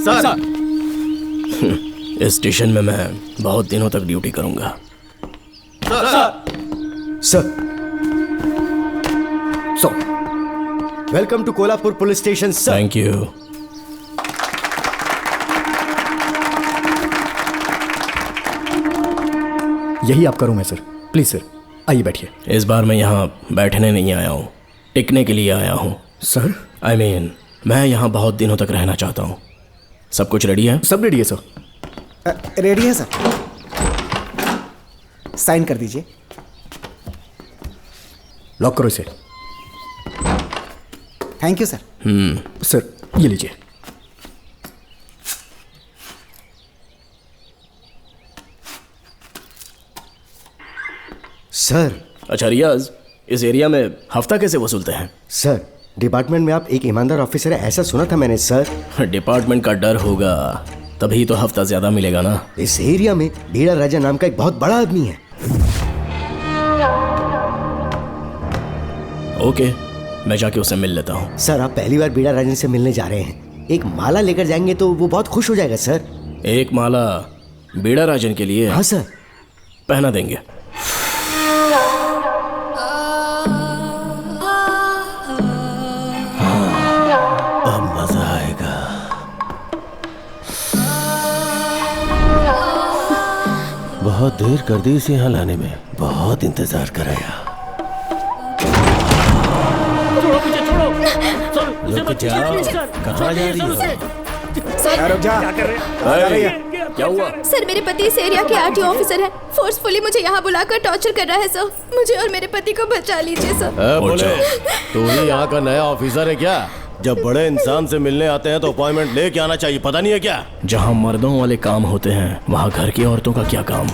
Sir. इस station में मैं बहुत दिनों तक ड्यूटी करूंगा। Sir welcome to Kolhapur police station sir. Thank you. यही आपका रूम है सर, प्लीज सर आइए बैठिए। इस बार मैं यहाँ बैठने नहीं आया हूँ, टिकने के लिए आया हूँ। सर I mean, मैं यहाँ बहुत दिनों तक रहना चाहता हूँ। सब कुछ रेडी है? सब रेडी है सर। रेडी है सर, साइन कर दीजिए। लॉक करो इसे। Thank you sir. सर ये लीजिए। सर। अच्छा रियाज, इस एरिया में हफ्ता कैसे वसूलते हैं? सर डिपार्टमेंट में आप एक ईमानदार ऑफिसर है ऐसा सुना था मैंने सर। डिपार्टमेंट का डर होगा तभी तो हफ्ता ज्यादा मिलेगा ना। इस एरिया में बीड़ा राजा नाम का एक बहुत बड़ा आदमी है। ओके, मैं जाके उससे मिल लेता हूँ। सर आप पहली बार बीड़ा राजन से मिलने जा रहे हैं, एक माला लेकर जाएंगे तो वो बहुत खुश हो जाएगा सर। एक माला बीड़ा राजन के लिए? हाँ सर। पहना देंगे। अब मजा आएगा। बहुत देर कर दी इसे यहाँ लाने में, बहुत इंतजार कराया। रुक जाओ, कहाँ जा रही हो? रुक जा। क्या हुआ? सर मेरे पति इस एरिया के आरटीओ ऑफिसर हैं। फोर्सफुली मुझे यहाँ बुलाकर टॉर्चर कर रहा है सर। मुझे और मेरे पति को बचा लीजिए सर। बोले तू ही यहाँ का नया ऑफिसर है क्या? जब बड़े इंसान से मिलने आते हैं तो अपॉइंटमेंट लेके आना चाहिए, पता नहीं है क्या? जहाँ मर्दों वाले काम होते हैं वहाँ घर की औरतों का क्या काम?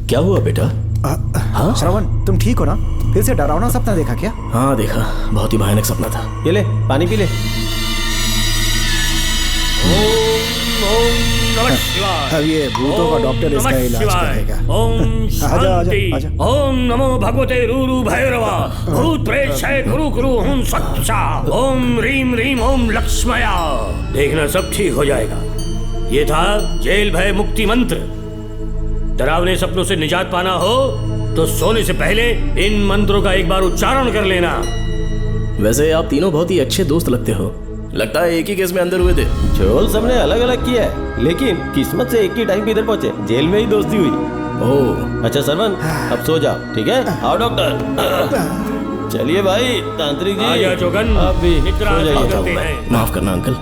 क्या हुआ बेटा? हाँ श्रवण, तुम ठीक हो ना? फिर से डरावना सपना देखा क्या? हाँ देखा, बहुत ही भयानक सपना था। ये ले पानी पी ले। अब ये भूतों का डॉक्टर इसका इलाज करेगा। ओम शांति। आजा। ओम नमो भगवते रूरू भैरवा। भूत प्रेत शय गुरु गुरु ओम सच्चा। ओम रीम रीम ओम लक्ष्मया। देखना सब ठीक हो जाएगा। ये था जेल भय मुक्ति मंत्र। डरावने सपनों से निजात पाना हो तो सोने से पहले इन मंत्रों का एक बार उच्चारण कर लेना। वैसे आप तीनों बहुत ही अच्छे दोस्त लगते हो। लगता है एक ही केस में अंदर हुए थे। झोल सबने अलग अलग किया है, लेकिन किस्मत से एक ही टाइम पे इधर पहुंचे, जेल में ही दोस्ती हुई। ओह अच्छा सरवन, अब सो जाओ, ठीक है? आओ डॉक्टर। चलिए भाई तांत्रिक जी, आजा जोगन, आप भी निद्रा सो जाइए। करते हैं। माफ करना अंकल,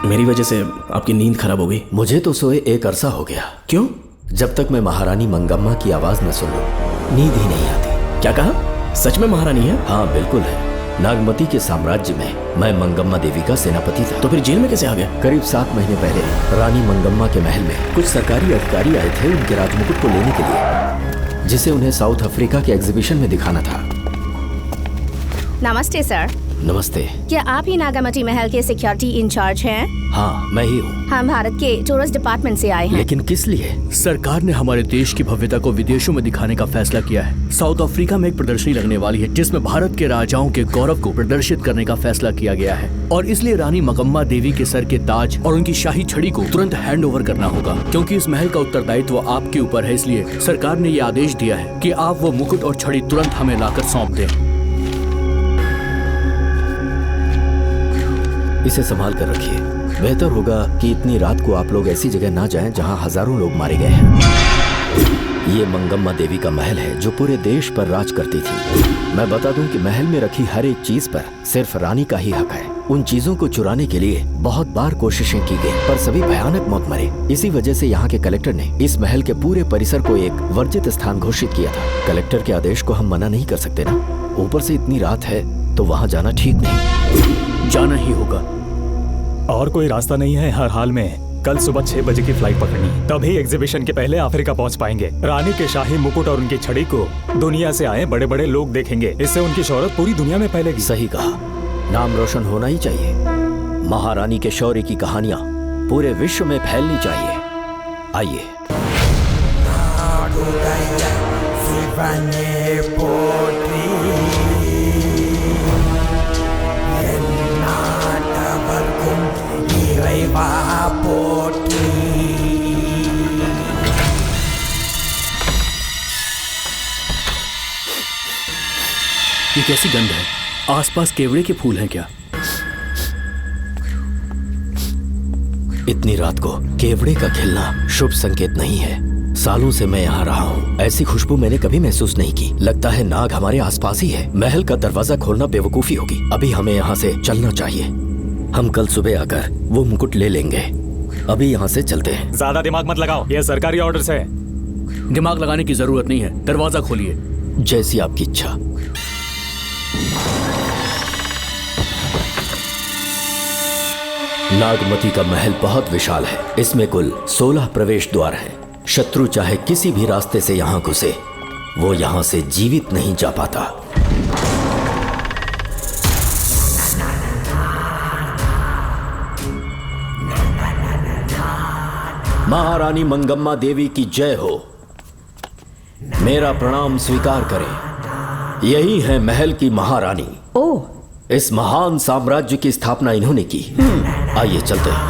मेरी वजह से आपकी नींद खराब हो गई। मुझे तो सोए एक अरसा हो गया। क्यों? जब तक मैं महारानी मंगम्मा की आवाज न सुन लूं नींद ही नहीं आती। क्या कहा? सच में महारानी है? हाँ बिल्कुल है। नागमती के साम्राज्य में मैं मंगम्मा देवी का सेनापति था। तो फिर जेल में कैसे आ गए? करीब 7 महीने पहले रानी मंगम्मा के महल में कुछ सरकारी अधिकारी आए थे उनके राजमुकुट को लेने के लिए, जिसे उन्हें साउथ अफ्रीका के एग्जीबिशन में दिखाना था। नमस्ते सर। नमस्ते। क्या आप ही नागामती महल के सिक्योरिटी इंचार्ज हैं? हाँ मैं ही हूँ। हम भारत के टूरिस्ट डिपार्टमेंट से आए हैं। लेकिन किस लिए? सरकार ने हमारे देश की भव्यता को विदेशों में दिखाने का फैसला किया है। साउथ अफ्रीका में एक प्रदर्शनी लगने वाली है जिसमें भारत के राजाओं के गौरव को प्रदर्शित करने का फैसला किया गया है, और इसलिए रानी मंगम्मा देवी के सर के ताज और उनकी शाही छड़ी को तुरंत हैंड ओवर करना होगा। क्योंकि इस महल का उत्तरदायित्व आपके ऊपर है, इसलिए सरकार ने ये आदेश दिया है कि आप वो मुकुट और छड़ी तुरंत हमें लाकर सौंप दें। इसे संभाल कर रखिए। बेहतर होगा कि इतनी रात को आप लोग ऐसी जगह ना जाएं जहां हजारों लोग मारे गए हैं। ये मंगम्मा देवी का महल है जो पूरे देश पर राज करती थी। मैं बता दूं कि महल में रखी हर एक चीज पर सिर्फ रानी का ही हक है। उन चीजों को चुराने के लिए बहुत बार कोशिशें की गई, पर सभी भयानक मौत मरे। इसी वजह से यहाँ के कलेक्टर ने इस महल के पूरे परिसर को एक वर्जित स्थान घोषित किया था। कलेक्टर के आदेश को हम मना नहीं कर सकते ना। ऊपर से इतनी रात है तो वहाँ जाना ठीक नहीं। जाना ही होगा। और कोई रास्ता नहीं है हर हाल में। कल सुबह 6 बजे की फ्लाइट पकड़नी, तभी एग्जीबिशन के पहले अफ्रीका पहुंच पाएंगे। रानी के शाही मुकुट और उनकी छड़ी को दुनिया से आए बड़े बड़े लोग देखेंगे। इससे उनकी शोहरत पूरी दुनिया में फैलेगी। सही कहा, नाम रोशन होना ही चाहिए। महारानी के शौर्य की कहानियां पूरे विश्व में फैलनी चाहिए। आइए। ये कैसी गंध है? आसपास केवड़े के फूल हैं क्या? इतनी रात को केवड़े का खिलना शुभ संकेत नहीं है। सालों से मैं यहाँ रहा हूँ, ऐसी खुशबू मैंने कभी महसूस नहीं की। लगता है नाग हमारे आसपास ही है। महल का दरवाजा खोलना बेवकूफी होगी। अभी हमें यहाँ से चलना चाहिए। हम कल सुबह आकर वो मुकुट ले लेंगे। अभी यहाँ से चलते हैं। ज्यादा दिमाग मत लगाओ, ये सरकारी ऑर्डर्स है। दिमाग लगाने की जरूरत नहीं है, दरवाजा खोलिए। जैसी आपकी इच्छा। नागमती का महल बहुत विशाल है। इसमें कुल 16 प्रवेश द्वार हैं। शत्रु चाहे किसी भी रास्ते से यहाँ घुसे, वो यहाँ से जीवित नहीं जा पाता। महारानी मंगम्मा देवी की जय हो। मेरा प्रणाम स्वीकार करें। यही है महल की महारानी। ओह, इस महान साम्राज्य की स्थापना इन्होंने की। आइए चलते हैं।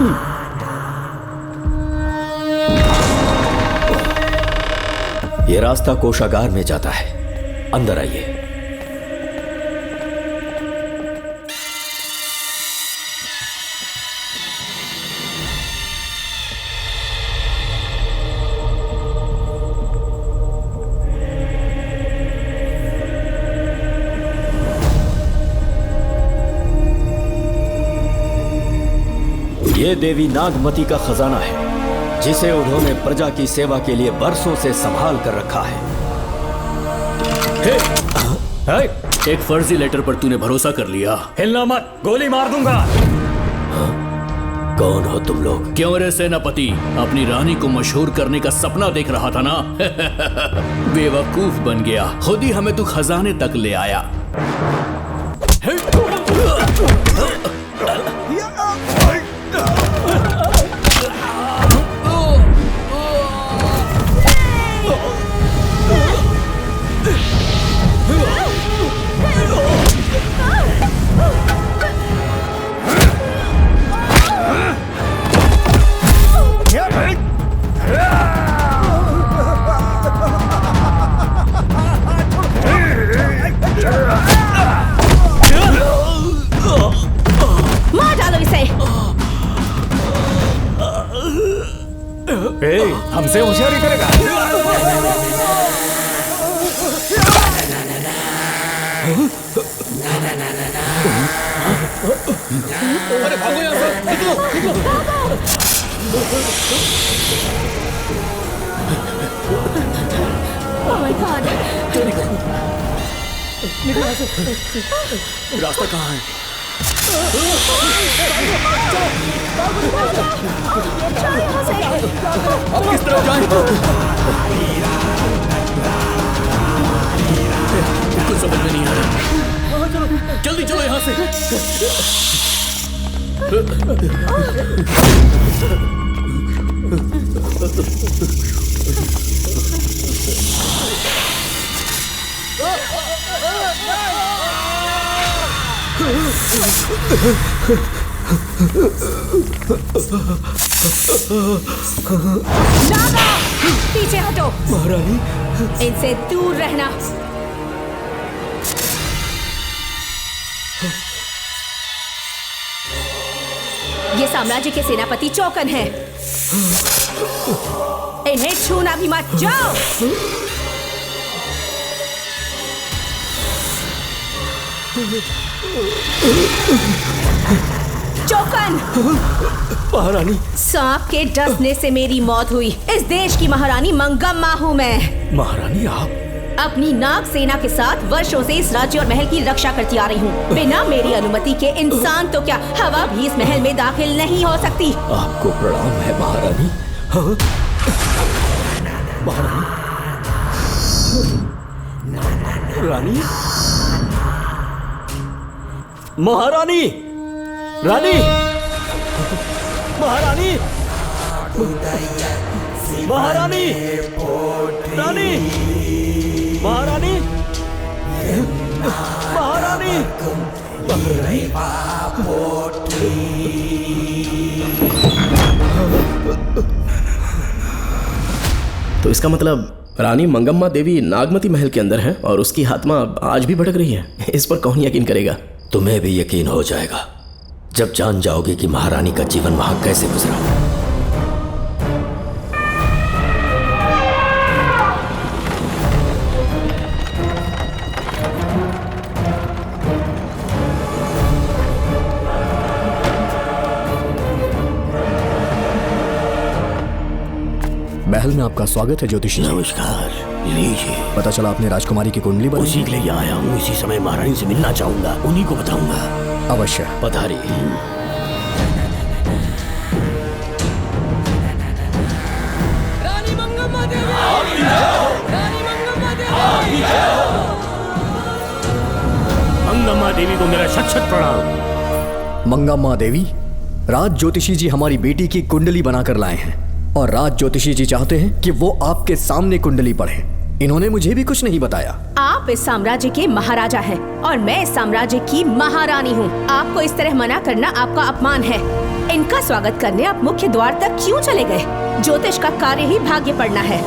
ये रास्ता कोषागार में जाता है। अंदर आइए। ये देवी नागमती का खजाना है, जिसे उन्होंने प्रजा की सेवा के लिए बरसों से संभाल कर रखा है। एक फर्जी लेटर पर तूने भरोसा कर लिया। हिलना मत, गोली मार दूंगा। कौन हो तुम लोग? क्यों रे सेनापति, अपनी रानी को मशहूर करने का सपना देख रहा था ना? बेवकूफ बन गया। खुद ही हमें तू खजाने तक ले आया। मार डालो इसे। हमसे होशियारी करेगा। अरे भागो यहाँ से, निकलो, निकलो। Oh my God! रास्ता कहाँ है? अब किस तरफ जाएं? कुछ समझ में नहीं आ रहा। जल्दी चलो यहाँ से। नागा, पीछे हटो। महारानी, इनसे दूर रहना। ये साम्राज्य के सेनापति चौकन हैं। इन्हें छूना भी मत। जाओ। चौकन। महारानी, सांप के डसने से मेरी मौत हुई। इस देश की महारानी मंगम्मा हूँ मैं। महारानी आप? अपनी नाग सेना के साथ वर्षों से इस राज्य और महल की रक्षा करती आ रही हूँ। बिना मेरी अनुमति के इंसान तो क्या, हवा भी इस महल में दाखिल नहीं हो सकती। आपको प्रणाम है महारानी। हाँ? महारानी, रानी, महारानी, रानी, महारानी, महारानी, रानी, महारानी, महारानी। तो इसका मतलब रानी मंगम्मा देवी नागमती महल के अंदर है और उसकी आत्मा आज भी भटक रही है। इस पर कौन यकीन करेगा? तुम्हें भी यकीन हो जाएगा जब जान जाओगे कि महारानी का जीवन वहां कैसे गुजरा। महल में आपका स्वागत है ज्योतिषी। नमस्कार, लीजिए। पता चला आपने राजकुमारी की कुंडली बनाई। उसी के लिए आया हूँ। इसी समय महारानी से मिलना चाहूंगा, उन्हीं को बताऊंगा। अवश्य पधारी। रानी मंगम्मा देवी, रानी मंगम्मा देवी। मंगम्मा देवी को मेरा शत शत प्रणाम। मंगम्मा देवी, राज ज्योतिषी जी हमारी बेटी की कुंडली बनाकर लाए हैं और राज ज्योतिषी जी चाहते हैं कि वो आपके सामने कुंडली पढ़ें। इन्होंने मुझे भी कुछ नहीं बताया। आप इस साम्राज्य के महाराजा हैं और मैं इस साम्राज्य की महारानी हूँ। आपको इस तरह मना करना आपका अपमान है। इनका स्वागत करने आप मुख्य द्वार तक क्यों चले गए? ज्योतिष का कार्य ही भाग्य पढ़ना है।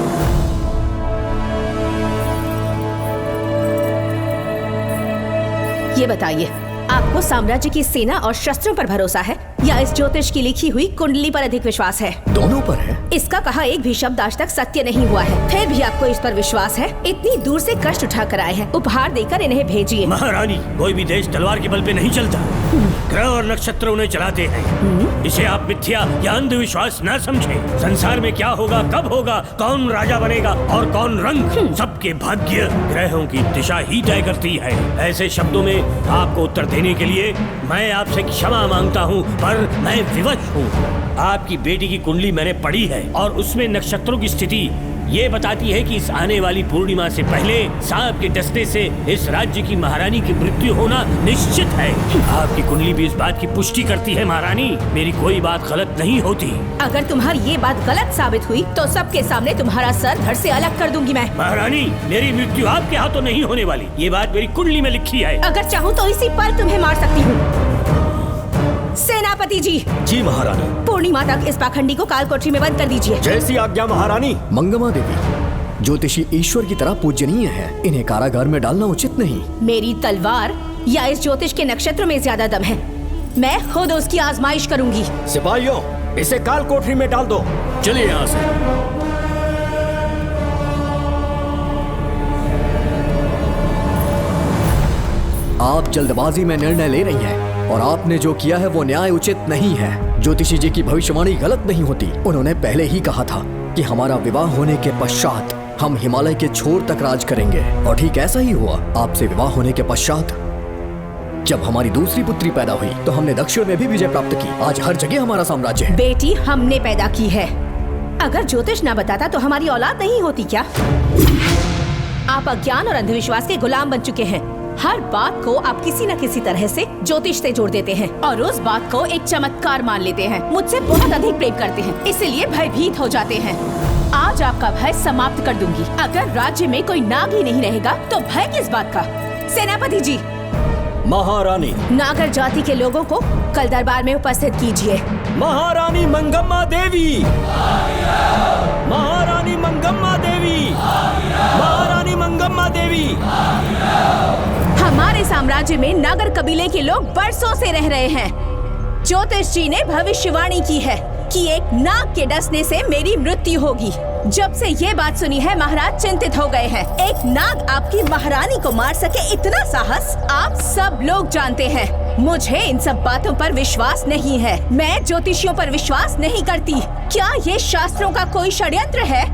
ये बताइए, आपको साम्राज्य की सेना और शस्त्रों पर भरोसा है या इस ज्योतिष की लिखी हुई कुंडली पर अधिक विश्वास है? दोनों पर है। इसका कहा एक भी शब्द आज तक सत्य नहीं हुआ है, फिर भी आपको इस पर विश्वास है? इतनी दूर से कष्ट उठा कर आए हैं, उपहार देकर इन्हें भेजिए। महारानी, कोई भी देश तलवार के बल पे नहीं चलता, ग्रह और नक्षत्र उन्हें चलाते हैं। इसे आप मिथ्या या अंधविश्वास न समझें। संसार में क्या होगा, कब होगा, कौन राजा बनेगा और कौन रंग, सबके भाग्य ग्रहों की दिशा ही तय करती है। ऐसे शब्दों में आपको उत्तर देने के लिए मैं आपसे क्षमा मांगता हूँ, पर मैं विवश हूँ। आपकी बेटी की कुंडली मैंने पढ़ी है और उसमें नक्षत्रों की स्थिति ये बताती है कि इस आने वाली पूर्णिमा से पहले सांप के डसने से इस राज्य की महारानी की मृत्यु होना निश्चित है। आपकी कुंडली भी इस बात की पुष्टि करती है। महारानी, मेरी कोई बात गलत नहीं होती। अगर तुम्हारी ये बात गलत साबित हुई तो सबके सामने तुम्हारा सर धड़ से अलग कर दूंगी मैं। महारानी, मेरी मृत्यु आपके हाथों नहीं होने वाली, ये बात मेरी कुंडली में लिखी है। अगर चाहूँ तो इसी पल तुम्हें मार सकती हूँ। सेनापति जी। जी महारानी। पूर्णिमा तक इस पाखंडी को काल कोठरी में बंद कर दीजिए। जैसी आज्ञा महारानी। मंगम्मा देवी, ज्योतिषी ईश्वर की तरह पूजनीय है, इन्हें कारागार में डालना उचित नहीं। मेरी तलवार या इस ज्योतिष के नक्षत्र में ज्यादा दम है? मैं खुद उसकी आजमाइश करूंगी। सिपाहियों, इसे काल कोठरी में डाल दो। चलिए यहाँ से। आप जल्दबाजी में निर्णय ले रही हैं और आपने जो किया है वो न्याय उचित नहीं है। ज्योतिषी जी की भविष्यवाणी गलत नहीं होती। उन्होंने पहले ही कहा था कि हमारा विवाह होने के पश्चात हम हिमालय के छोर तक राज करेंगे और ठीक ऐसा ही हुआ। आपसे विवाह होने के पश्चात जब हमारी दूसरी पुत्री पैदा हुई तो हमने दक्षिण में भी विजय प्राप्त की। आज हर जगह हमारा साम्राज्य है। बेटी हमने पैदा की है। अगर ज्योतिष ना बताता तो हमारी औलाद नहीं होती क्या? आप अज्ञान और अंधविश्वास के गुलाम बन चुके हैं। हर बात को आप किसी न किसी तरह से ज्योतिष से जोड़ देते हैं और उस बात को एक चमत्कार मान लेते हैं। मुझसे बहुत अधिक प्रेम करते हैं, इसीलिए भयभीत हो जाते हैं। आज आपका भय समाप्त कर दूंगी। अगर राज्य में कोई नाग ही नहीं रहेगा तो भय किस बात का? सेनापति जी। महारानी। नागर जाति के लोगों को कल दरबार में उपस्थित कीजिए। महारानी मंगम्मा देवी। महारानी मंगम्मा देवी। महारानी मंगम्मा देवी। हमारे साम्राज्य में नागर कबीले के लोग बरसों से रह रहे हैं। ज्योतिष जी ने भविष्यवाणी की है कि एक नाग के डसने से मेरी मृत्यु होगी। जब से ये बात सुनी है महाराज चिंतित हो गए हैं। एक नाग आपकी महारानी को मार सके, इतना साहस आप सब लोग जानते हैं। मुझे इन सब बातों पर विश्वास नहीं है। मैं ज्योतिषियों पर विश्वास नहीं करती। क्या ये शास्त्रों का कोई षड्यंत्र है?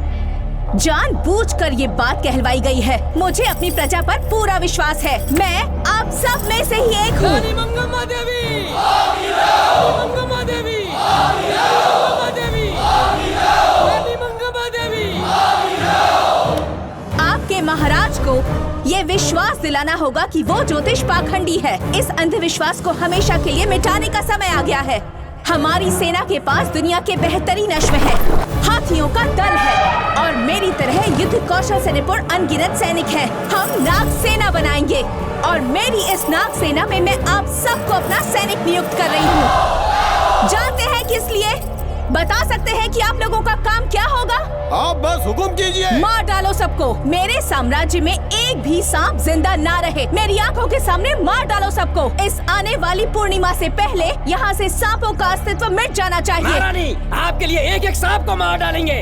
जानबूझकर ये बात कहलवाई गई है। मुझे अपनी प्रजा पर पूरा विश्वास है। मैं आप सब में से ही एक हूँ। रानी मंगम्मा देवी। मंगम्मा देवी। मंगम्मा देवी। रानी मंगम्मा देवी। आपके महाराज को ये विश्वास दिलाना होगा कि वो ज्योतिष पाखंडी है। इस अंधविश्वास को हमेशा के लिए मिटाने का समय आ गया है। हमारी सेना के पास दुनिया के बेहतरीन अश्व है, हाथियों का दल है और मेरी तरह युद्ध कौशल से निपुण अनगिनत सैनिक है। हम नाग सेना बनाएंगे और मेरी इस नाग सेना में मैं आप सबको अपना सैनिक नियुक्त कर रही हूँ। जानते हैं किस लिए? बता सकते हैं कि आप लोगों का काम क्या होगा? आप बस हुक्म कीजिए। मार डालो सबको। मेरे साम्राज्य में एक भी सांप जिंदा ना रहे। मेरी आंखों के सामने मार डालो सबको। इस आने वाली पूर्णिमा से पहले यहाँ से सांपों का अस्तित्व मिट जाना चाहिए। महारानी, आपके लिए एक एक सांप को मार डालेंगे।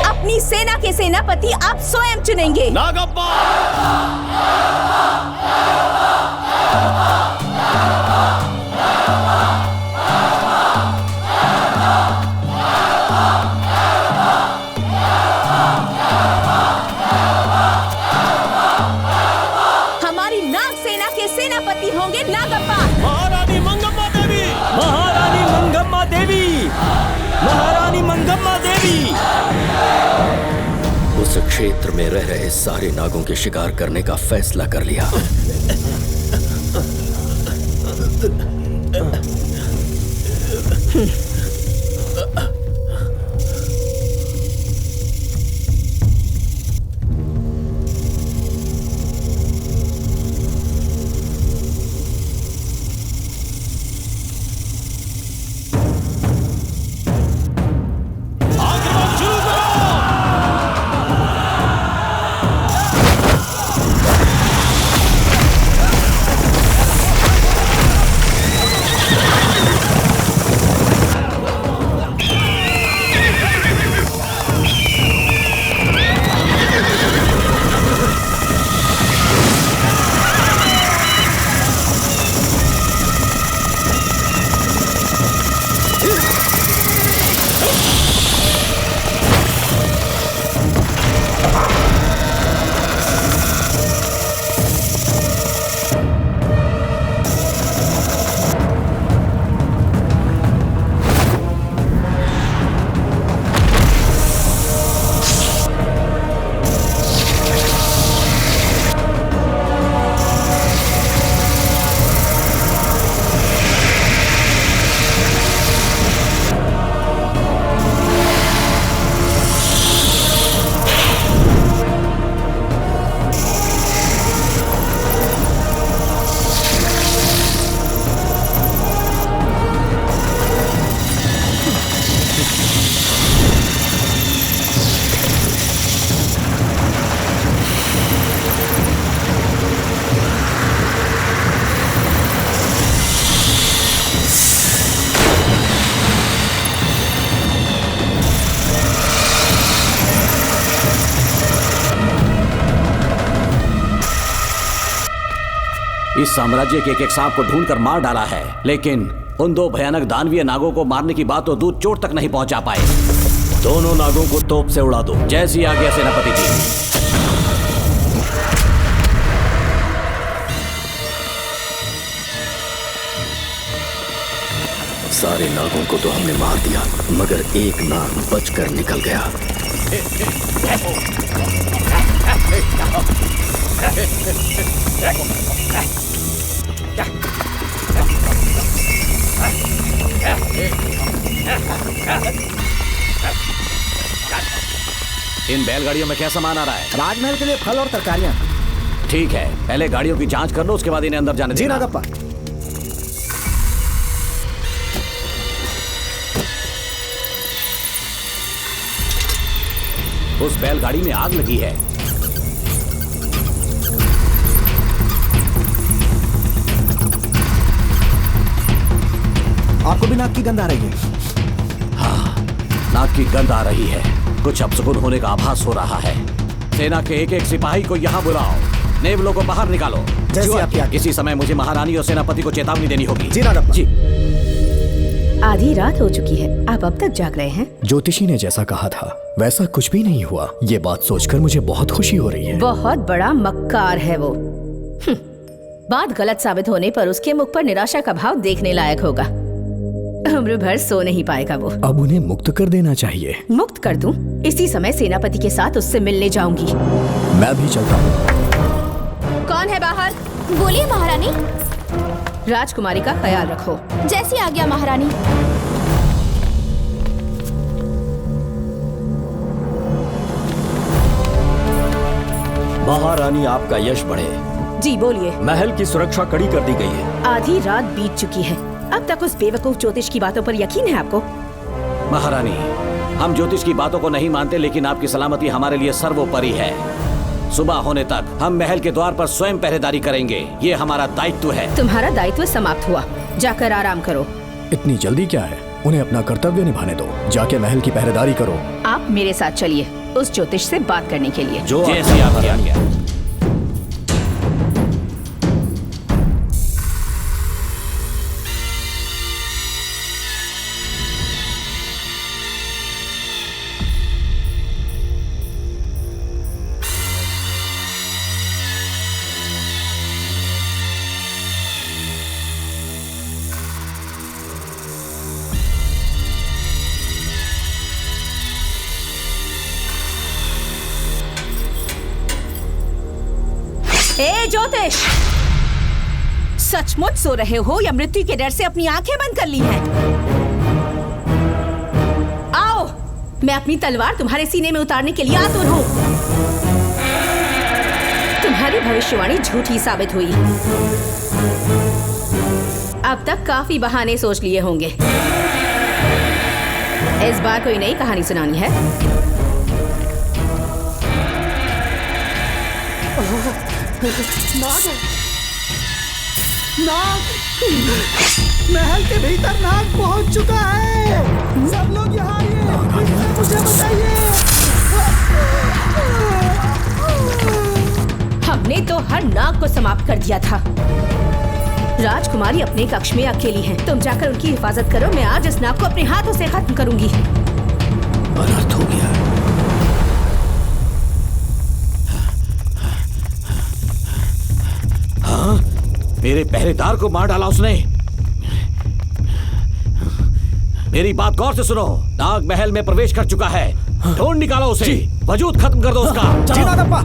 अपनी सेना के सेनापति आप स्वयं चुनेंगे। नागप्पा। हमारी नाग सेना के सेनापति होंगे नागप्पा। महारानी मंगम्मा देवी। महारानी मंगम्मा देवी। महारानी मंगम्मा देवी। उस क्षेत्र में रह रहे सारे नागों के शिकार करने का फैसला कर लिया। इस साम्राज्य के एक सांप को ढूंढकर मार डाला है, लेकिन उन दो भयानक दानवीय नागों को मारने की बात तो दूर चोट तक नहीं पहुंचा पाए। दोनों नागों को तोप से उड़ा दो। जैसी आज्ञा सेनापति जी। सारे नागों को तो हमने मार दिया, मगर एक नाग बचकर निकल गया। इन बैलगाड़ियों में क्या सामान आ रहा है? राजमहल के लिए फल और तरकारियां। ठीक है, पहले गाड़ियों की जांच कर लो, उसके बाद इन्हें अंदर जाने जी देना। नागप्पा। उस बैलगाड़ी में आग लगी है। आपको भी नाक की गंध आ रही है? हाँ, नाक की गंध आ रही है। कुछ अपशकुन होने का आभास हो रहा है। सेना के एक एक सिपाही को यहाँ बुलाओ। नेवलों को बाहर निकालो। जैसी आपकी आज्ञा। इसी समय मुझे महारानी और सेनापति को चेतावनी देनी होगी। जी नागप्पा। जी। आधी रात हो चुकी है, आप अब तक जाग रहे हैं? ज्योतिषी ने जैसा कहा था वैसा कुछ भी नहीं हुआ। ये बात सोचकर मुझे बहुत खुशी हो रही है। बहुत बड़ा मक्कार है वो। बात गलत साबित होने पर उसके मुख पर निराशा का भाव देखने लायक होगा। उम्र भर सो नहीं पाएगा वो। अब उन्हें मुक्त कर देना चाहिए। मुक्त कर दूं? इसी समय सेनापति के साथ उससे मिलने जाऊंगी। मैं भी चलता हूँ। कौन है बाहर? बोलिए महारानी। राजकुमारी का ख्याल रखो। जैसी आज्ञा महारानी। महारानी, आपका यश बढ़े। जी बोलिए। महल की सुरक्षा कड़ी कर दी गई है। आधी रात बीत चुकी है, अब तक उस बेवकूफ ज्योतिष की बातों पर यकीन है आपको? महारानी, हम ज्योतिष की बातों को नहीं मानते, लेकिन आपकी सलामती हमारे लिए सर्वोपरि है। सुबह होने तक हम महल के द्वार पर स्वयं पहरेदारी करेंगे, ये हमारा दायित्व है। तुम्हारा दायित्व समाप्त हुआ, जाकर आराम करो। इतनी जल्दी क्या है, उन्हें अपना कर्तव्य निभाने दो। जाके महल की पहरेदारी करो। आप मेरे साथ चलिए उस ज्योतिष से बात करने के लिए। जो जैसे आपकी आज्ञा। ए ज्योतिष, सचमुच सो रहे हो या मृत्यु के डर से अपनी आंखें बंद कर ली हैं? आओ, मैं अपनी तलवार तुम्हारे सीने में उतारने के लिए आतुर हूं। तुम्हारी भविष्यवाणी झूठी साबित हुई। अब तक काफी बहाने सोच लिए होंगे। इस बार कोई नई कहानी सुनानी है? नाग है। नाग, महल के भीतर नाग पहुंच चुका है। सब लोग यहाँ आइए, मुझे बताइए। हमने तो हर नाग को समाप्त कर दिया था। राजकुमारी अपने कक्ष में अकेली है, तुम जाकर उनकी हिफाजत करो। मैं आज इस नाग को अपने हाथों से खत्म करूंगी। अनर्थ हो गया। हाँ, मेरे पहरेदार को मार डाला उसने। मेरी बात गौर से सुनो, नाग महल में प्रवेश कर चुका है। ढूंढ निकालो उसे, वजूद खत्म कर दो उसका। जी नागप्पा।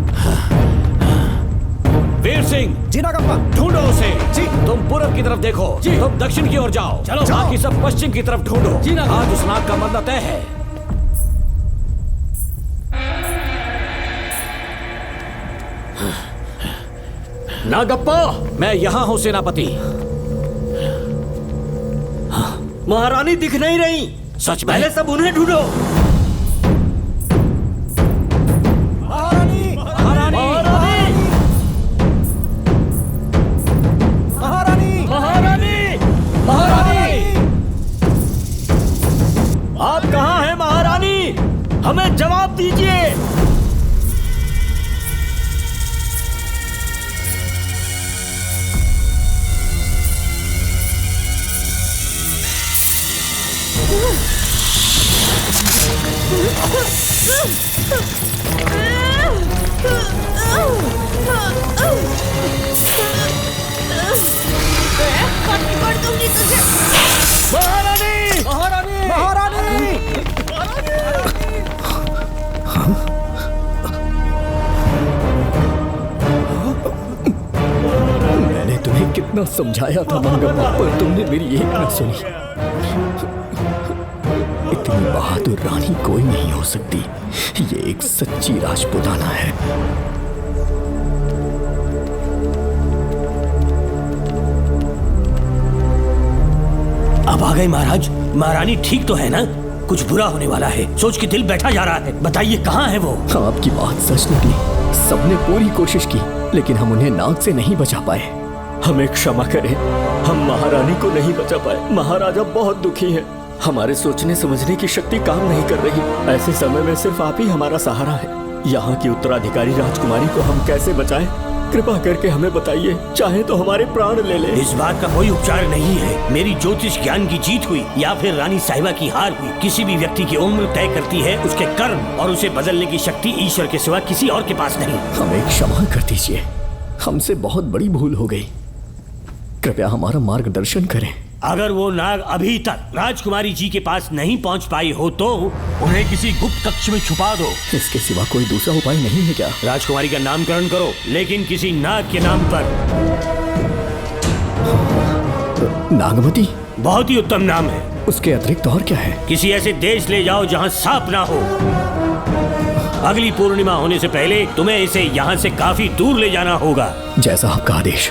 वीर सिंह, जी नागप्पा। ढूंढो उसे। जी। तुम पूरब की तरफ देखो, तुम दक्षिण की ओर जाओ। चलो, बाकी सब पश्चिम की तरफ ढूंढो। आज उस नाग का मरना तय है। नागप्पा, मैं यहाँ हूँ सेनापति। महारानी दिख नहीं रही। सच में? पहले सब उन्हें ढूंढो। महारानी, महारानी, महारानी, महारानी, महारानी, आप कहाँ हैं महारानी? हमें जवाब दीजिए। महारानी, महारानी, महारानी। मैंने तुम्हें कितना समझाया था मंगम्मा, पर तुमने मेरी एक न सुनी। इतनी बहादुर रानी कोई नहीं हो सकती। ये एक सच्ची राजपुताना है। अब आ गए महाराज। महारानी ठीक तो है ना? कुछ बुरा होने वाला है, सोच के दिल बैठा जा रहा है। बताइए कहाँ है वो? आपकी बात सच निकली। सबने पूरी कोशिश की, लेकिन हम उन्हें नाग से नहीं बचा पाए। हमें क्षमा करें, हम महारानी को नहीं बचा पाए। महाराजा बहुत दुखी है। हमारे सोचने समझने की शक्ति काम नहीं कर रही। ऐसे समय में सिर्फ आप ही हमारा सहारा है। यहाँ की उत्तराधिकारी राजकुमारी को हम कैसे बचाएं? कृपा करके हमें बताइए, चाहे तो हमारे प्राण ले ले। इस बात का कोई उपचार नहीं है। मेरी ज्योतिष ज्ञान की जीत हुई या फिर रानी साहिबा की हार हुई। किसी भी व्यक्ति की उम्र तय करती है उसके कर्म, और उसे बदलने की शक्ति ईश्वर के सिवा किसी और के पास नहीं। हमें क्षमा कर दीजिए, हमसे बहुत बड़ी भूल हो गई। कृपया हमारा मार्गदर्शन करें। अगर वो नाग अभी तक राजकुमारी जी के पास नहीं पहुंच पाई हो तो उन्हें किसी गुप्त कक्ष में छुपा दो। इसके सिवा कोई दूसरा उपाय नहीं है क्या? राजकुमारी का नामकरण करो, लेकिन किसी नाग के नाम पर। नागमती? बहुत ही उत्तम नाम है। उसके अतिरिक्त और क्या है? किसी ऐसे देश ले जाओ जहाँ सांप ना हो। अगली पूर्णिमा होने से पहले तुम्हें इसे यहाँ से काफी दूर ले जाना होगा। जैसा आपका आदेश।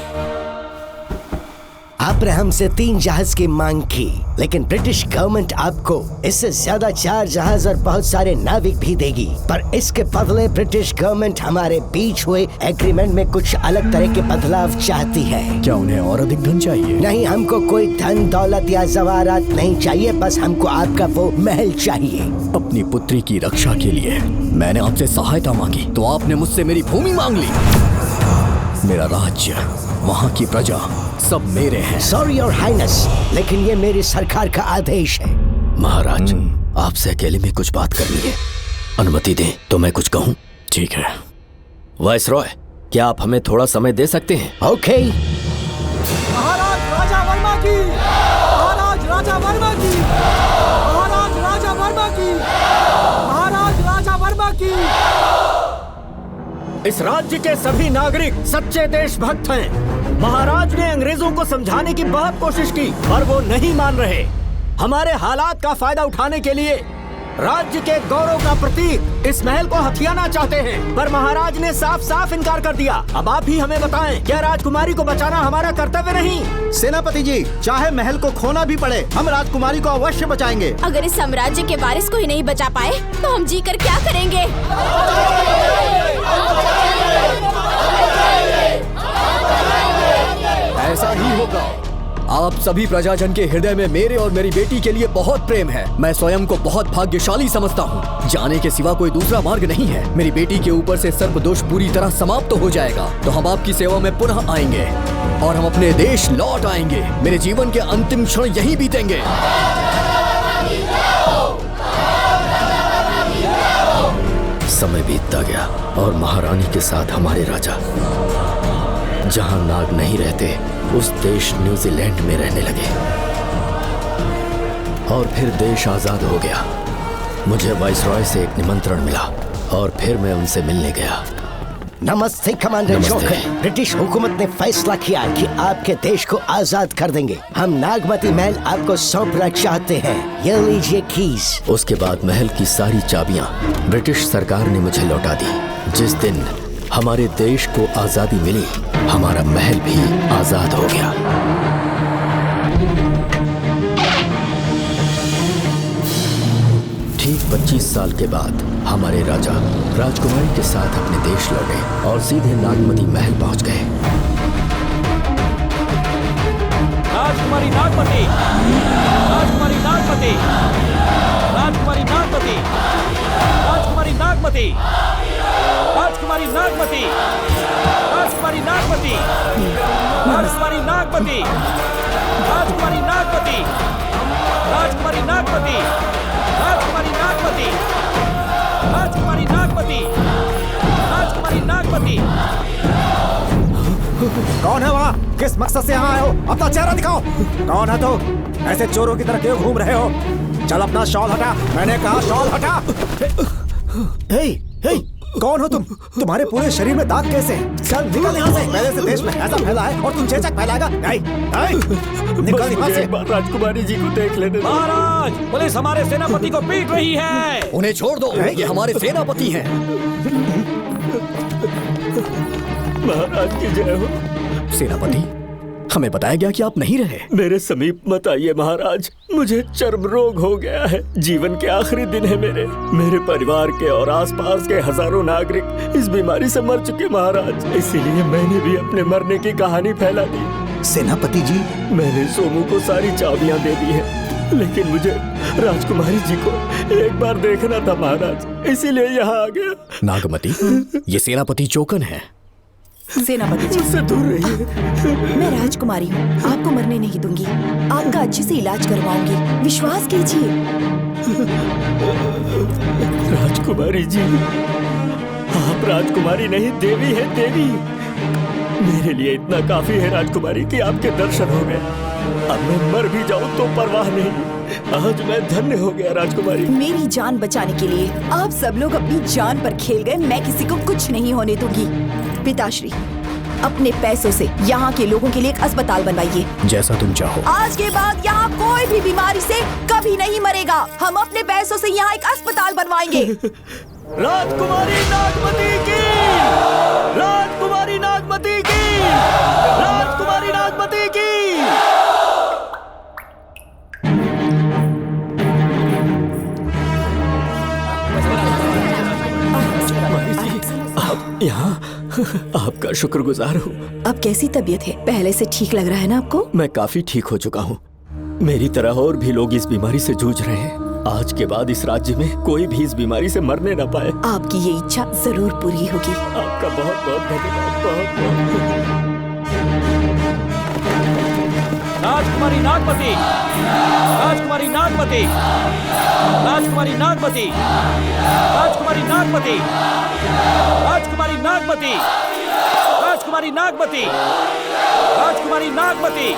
आपने हमसे 3 जहाज की मांग की, लेकिन ब्रिटिश गवर्नमेंट आपको इससे ज्यादा 4 जहाज और बहुत सारे नाविक भी देगी। पर इसके बदले ब्रिटिश गवर्नमेंट हमारे बीच हुए एग्रीमेंट में कुछ अलग तरह के बदलाव चाहती है। क्या उन्हें और अधिक धन चाहिए? नहीं, हमको कोई धन दौलत या जवाहरात नहीं चाहिए, बस हमको आपका वो महल चाहिए। अपनी पुत्री की रक्षा के लिए मैंने आपसे सहायता मांगी तो आपने मुझसे मेरी भूमि मांग ली। मेरा राज्य, वहाँ की प्रजा सब मेरे हैं। सॉरी योर हाइनेस, लेकिन ये मेरी सरकार का आदेश है। महाराज, आपसे अकेले में कुछ बात करनी है। अनुमति दें तो मैं कुछ कहूँ? ठीक है। वाइसरॉय, क्या आप हमें थोड़ा समय दे सकते हैं? ओके। महाराज राजा वर्मा की, महाराज राजा वर्मा की, महाराज राजा वर्मा की, महाराज राजा वर्मा की। इस राज्य के सभी नागरिक सच्चे देशभक्त हैं। महाराज ने अंग्रेजों को समझाने की बहुत कोशिश की, पर वो नहीं मान रहे। हमारे हालात का फायदा उठाने के लिए राज्य के गौरव का प्रतीक इस महल को हथियाना चाहते हैं, पर महाराज ने साफ साफ इनकार कर दिया। अब आप ही हमें बताएं, क्या राजकुमारी को बचाना हमारा कर्तव्य नहीं? सेनापति जी, चाहे महल को खोना भी पड़े, हम राजकुमारी को अवश्य बचाएंगे। अगर इस साम्राज्य के वारिस को ही नहीं बचा पाए तो हम जीकर क्या करेंगे? ऐसा ही होगा। आप सभी प्रजाजन के हृदय में मेरे और मेरी बेटी के लिए बहुत प्रेम है। मैं स्वयं को बहुत भाग्यशाली समझता हूँ। जाने के सिवा कोई दूसरा मार्ग नहीं है। मेरी बेटी के ऊपर से सर्पदोष पूरी तरह समाप्त हो जाएगा तो हम आपकी सेवा में पुनः आएंगे और हम अपने देश लौट आएंगे। मेरे जीवन के अंतिम क्षण यहीं बीतेंगे। समय बीतता गया और महारानी के साथ हमारे राजा जहां नाग नहीं रहते उस देश न्यूजीलैंड में रहने लगे और फिर देश आजाद हो गया। मुझे वाइसरॉय से एक निमंत्रण मिला और फिर मैं उनसे मिलने गया। नमस्ते कमांडर जोकर। ब्रिटिश हुकूमत ने फैसला किया कि आपके देश को आजाद कर देंगे। हम नागमती महल आपको सौंपना चाहते हैं। ये लीजिए कीज। उसके बाद महल की सारी चाबियां ब्रिटिश सरकार ने मुझे लौटा दी। जिस दिन हमारे देश को आजादी मिली, हमारा महल भी आजाद हो गया। ठीक 25 साल के बाद हमारे राजा राजकुमारी के साथ अपने देश लौटे और सीधे नागमती महल पहुंच गए। राजकुमारी नागमती, राजकुमारी नागमती, राजकुमारी नागमती, राजकुमारी नागमती, राजकुमारी नागमती, राजकुमारी नागमती, राजकुमारी नागमती, राजकुमारी नागमती, राजकुमारी नागमती, राजकुमारी नागमती, राजकुमारी नागमती, राजकुमारी नागमती। कौन है वहाँ? किस मकसद से यहाँ आए हो? अपना चेहरा दिखाओ। कौन है तो? ऐसे चोरों की तरह क्यों घूम रहे हो? चल अपना शॉल हटा। मैंने कहा शॉल हटा। हे, हे, कौन हो तुम? तुम्हारे पूरे शरीर में दाग कैसे हैं? चल निकल यहाँ से। पहले से देश में ऐसा फैला है और तुम चेचक फैलाएगा? निकल यहाँ से। राजकुमारी जी को देख लेने। महाराज, पुलिस हमारे सेनापति को पीट रही है। उन्हें छोड़ दो, ये हमारे सेनापति हैं। महाराज की जय हो। सेनापति, हमें बताया गया कि आप नहीं रहे। मेरे समीप मत आइए महाराज, मुझे चर्म रोग हो गया है। जीवन के आखिरी दिन है मेरे परिवार के और आसपास के हजारों नागरिक इस बीमारी से मर चुके महाराज। इसीलिए मैंने भी अपने मरने की कहानी फैला दी। सेनापति जी, मैंने सोमू को सारी चाबियां दे दी है, लेकिन मुझे राजकुमारी जी को एक बार देखना था महाराज, इसीलिए यहाँ आ गया। नागमती, ये सेनापति चोकन है। सेनापति जी, मुझसे दूर रहिए। मैं राजकुमारी हूँ, आपको मरने नहीं दूंगी। आपका अच्छे से इलाज करवाऊंगी, विश्वास कीजिए। राजकुमारी जी, आप राजकुमारी नहीं देवी है, देवी। मेरे लिए इतना काफी है राजकुमारी कि आपके दर्शन हो गए। अब मैं मर भी जाऊं तो परवाह नहीं। आज मैं धन्य हो गया राजकुमारी। मेरी जान बचाने के लिए आप सब लोग अपनी जान पर खेल गए। मैं किसी को कुछ नहीं होने दूंगी। पिताश्री, अपने पैसों से यहाँ के लोगों के लिए एक अस्पताल बनवाइए। जैसा तुम चाहो। आज के बाद यहाँ कोई भी बीमारी से कभी नहीं मरेगा। हम अपने पैसों से यहाँ एक अस्पताल बनवाएंगे। राजकुमारी नागमती की, राजकुमारी नागमती की, राजकुमारी नागमती की। यहाँ आपका शुक्रगुजार हूँ। अब कैसी तबीयत है? पहले से ठीक लग रहा है ना आपको? मैं काफी ठीक हो चुका हूँ। मेरी तरह और भी लोग इस बीमारी से जूझ रहे हैं। आज के बाद इस राज्य में कोई भी इस बीमारी से मरने न पाए। आपकी ये इच्छा जरूर पूरी होगी। आपका बहुत बहुत धन्यवाद। बहुत बहुत। राजकुमारी नागमती, राजकुमारी नागमती, राजकुमारी नागमती, राजकुमारी नागमती, राजकुमारी नागमती, राजकुमारी नागमती, राजकुमारी नागमती।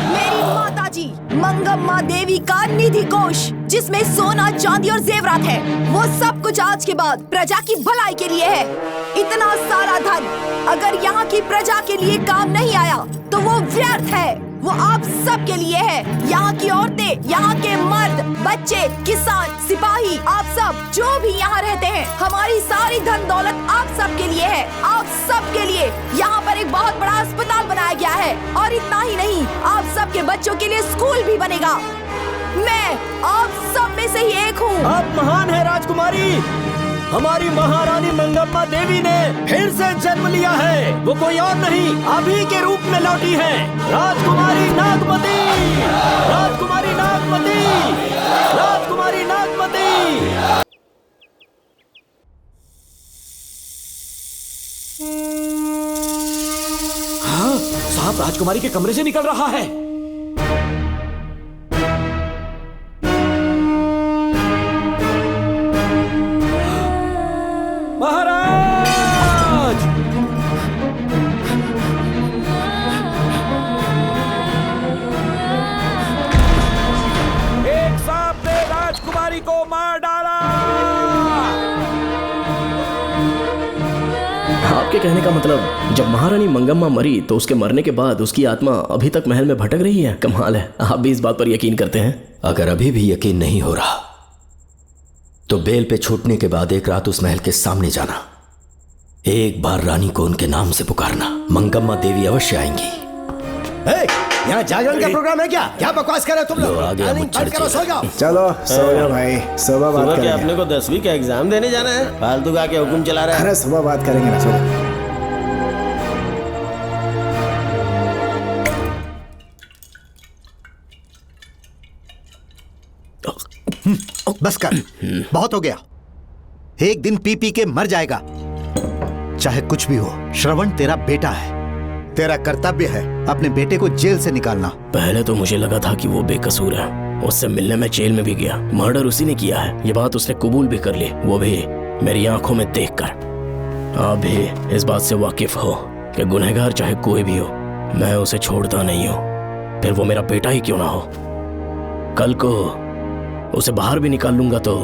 मेरी माता जी मंगम्मा देवी का निधि कोष, जिसमें सोना, चांदी और जेवरात है, वो सब कुछ आज के बाद प्रजा की भलाई के लिए है। इतना सारा धन अगर यहाँ की प्रजा के लिए काम नहीं आया तो वो व्यर्थ है। वो आप सब के लिए है। यहाँ की औरतें, यहाँ के मर्द, बच्चे, किसान, सिपाही, आप सब जो भी यहाँ रहते हैं, हमारी सारी धन दौलत आप सब के लिए है। आप सब के लिए यहाँ पर एक बहुत बड़ा अस्पताल बनाया गया है। और इतना ही नहीं, आप सब के बच्चों के लिए स्कूल भी बनेगा। मैं आप सब में से ही एक हूँ। आप महान है राजकुमारी। हमारी महारानी मंगम्मा देवी ने फिर से जन्म लिया है। वो कोई और नहीं, आप ही के रूप में लौटी है। राजकुमारी नागमती, राजकुमारी नागमती, राजकुमारी नागमती। हाँ, साहब राजकुमारी के कमरे से निकल रहा है। महाराज! एक सांप ने राजकुमारी को मार डाला। आपके कहने का मतलब जब महारानी मंगम्मा मरी तो उसके मरने के बाद उसकी आत्मा अभी तक महल में भटक रही है? कमाल है, आप भी इस बात पर यकीन करते हैं? अगर अभी भी यकीन नहीं हो रहा तो बेल पे छूटने के बाद एक रात उस महल के सामने जाना, एक बार रानी को उनके नाम से पुकारना। मंगम्मा देवी अवश्य आएंगी। यहाँ जागरण का प्रोग्राम है क्या? क्या बकवास कर रहे हो तुम लोग? चलो सो जाओ भाई, सुबह बात करेंगे। अपने को 10वीं का एग्जाम देने जाना है, फालतू का के हुक्म चला रहा है। अरे सुबह बात करेंगे ना, सो बस कर, बहुत हो गया। एक दिन पी पी के मर जाएगा। चाहे कुछ भी हो, श्रवण तेरा बेटा है। तेरा कर्तव्य है अपने बेटे को जेल से निकालना। पहले तो मुझे लगा था कि वो बेकसूर है। उससे मिलने में जेल में भी गया, मर्डर उसी ने किया है, ये बात उसने कबूल भी कर ली, वो भी मेरी आंखों में देखकर। आप भी इस बात से वाकिफ हो कि गुनहगार चाहे कोई भी हो, मैं उसे छोड़ता नहीं हूँ, फिर वो मेरा बेटा ही क्यों ना हो। कल को उसे बाहर भी निकाल लूंगा तो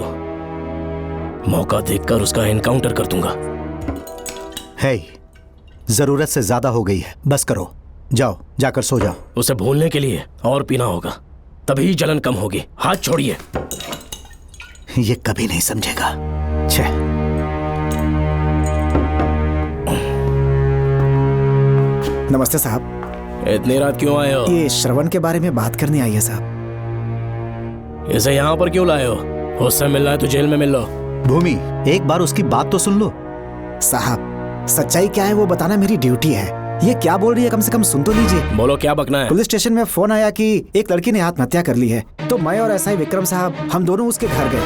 मौका देखकर उसका एनकाउंटर कर दूंगा। है, जरूरत से ज्यादा हो गई है, बस करो, जाओ जाकर सो जाओ। उसे भूलने के लिए और पीना होगा, तभी जलन कम होगी। हाथ छोड़िए। ये कभी नहीं समझेगा। छे। नमस्ते साहब। इतनी रात क्यों आए हो? ये श्रवण के बारे में बात करने आई है साहब। इसे यहाँ पर क्यों लाए हो? उससे मिलना है तो जेल में मिल लो। भूमि, एक बार उसकी बात तो सुन लो। साहब, सच्चाई क्या है वो बताना मेरी ड्यूटी है। ये क्या बोल रही है, कम से कम सुन तो लीजिए। बोलो, क्या बकना है? पुलिस स्टेशन में फोन आया कि एक लड़की ने आत्महत्या कर ली है, तो मैं और एसआई विक्रम साहब हम दोनों उसके घर गए।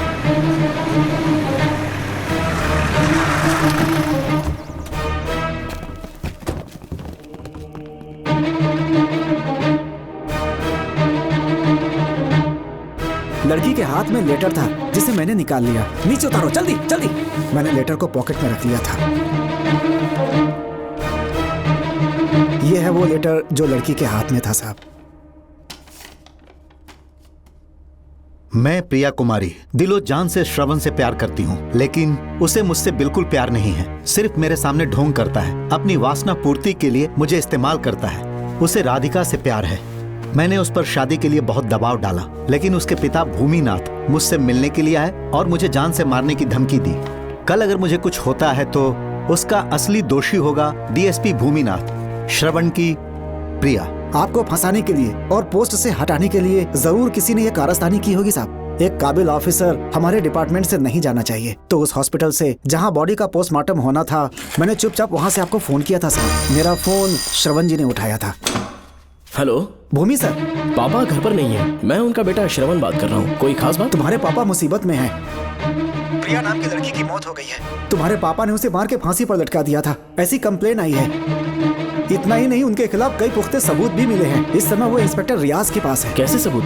लड़की के हाथ में लेटर था जिसे मैंने निकाल लिया। नीचे उतारो, जल्दी जल्दी। मैंने लेटर को पॉकेट में रख लिया था। यह है वो लेटर जो लड़की के हाथ में था साहब। मैं प्रिया कुमारी दिलो जान से श्रवण से प्यार करती हूँ, लेकिन उसे मुझसे बिल्कुल प्यार नहीं है। सिर्फ मेरे सामने ढोंग करता है, अपनी वासना पूर्ति के लिए मुझे इस्तेमाल करता है। उसे राधिका से प्यार है। मैंने उस पर शादी के लिए बहुत दबाव डाला, लेकिन उसके पिता भूमिनाथ मुझसे मिलने के लिए आए और मुझे जान से मारने की धमकी दी। कल अगर मुझे कुछ होता है तो उसका असली दोषी होगा डीएसपी भूमिनाथ। श्रवण की प्रिया। आपको फंसाने के लिए और पोस्ट से हटाने के लिए जरूर किसी ने ये कारस्तानी की होगी साहब। एक काबिल ऑफिसर हमारे डिपार्टमेंट से नहीं जाना चाहिए। तो उस हॉस्पिटल से जहां बॉडी का पोस्टमार्टम होना था, मैंने चुपचाप वहां से आपको फोन किया था साहब। मेरा फोन श्रवण जी ने उठाया था। हेलो भूमि सर। पापा घर पर नहीं है, मैं उनका बेटा श्रवण बात कर रहा हूँ। कोई खास बात? तुम्हारे पापा मुसीबत में हैं। प्रिया नाम की लड़की की मौत हो गई है। तुम्हारे पापा ने उसे मार के फांसी पर लटका दिया था, ऐसी कंप्लेन आई है। इतना ही नहीं, उनके खिलाफ कई पुख्ते सबूत भी मिले हैं। इस समय वो इंस्पेक्टर रियाज के पास है। कैसे सबूत?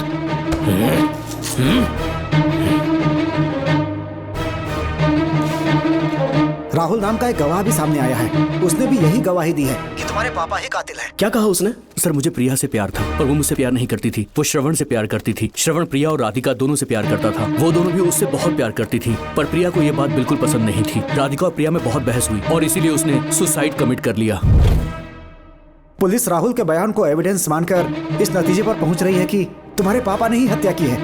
राहुल नाम का एक गवाह भी सामने आया है। उसने भी यही गवाही दी है कि तुम्हारे पापा ही कातिल हैं। क्या कहा उसने? सर मुझे प्रिया से प्यार था और वो मुझसे प्यार नहीं करती थी। वो श्रवण से प्यार करती थी। श्रवण प्रिया और राधिका दोनों से प्यार करता था। वो दोनों भी उससे बहुत प्यार करती थी, पर प्रिया को ये बात बिल्कुल पसंद नहीं थी। राधिका और प्रिया में बहुत बहस हुई और इसीलिए उसने सुसाइड कमिट कर लिया। पुलिस राहुल के बयान को एविडेंस मानकर इस नतीजे पर पहुंच रही है कि तुम्हारे पापा ने ही हत्या की है।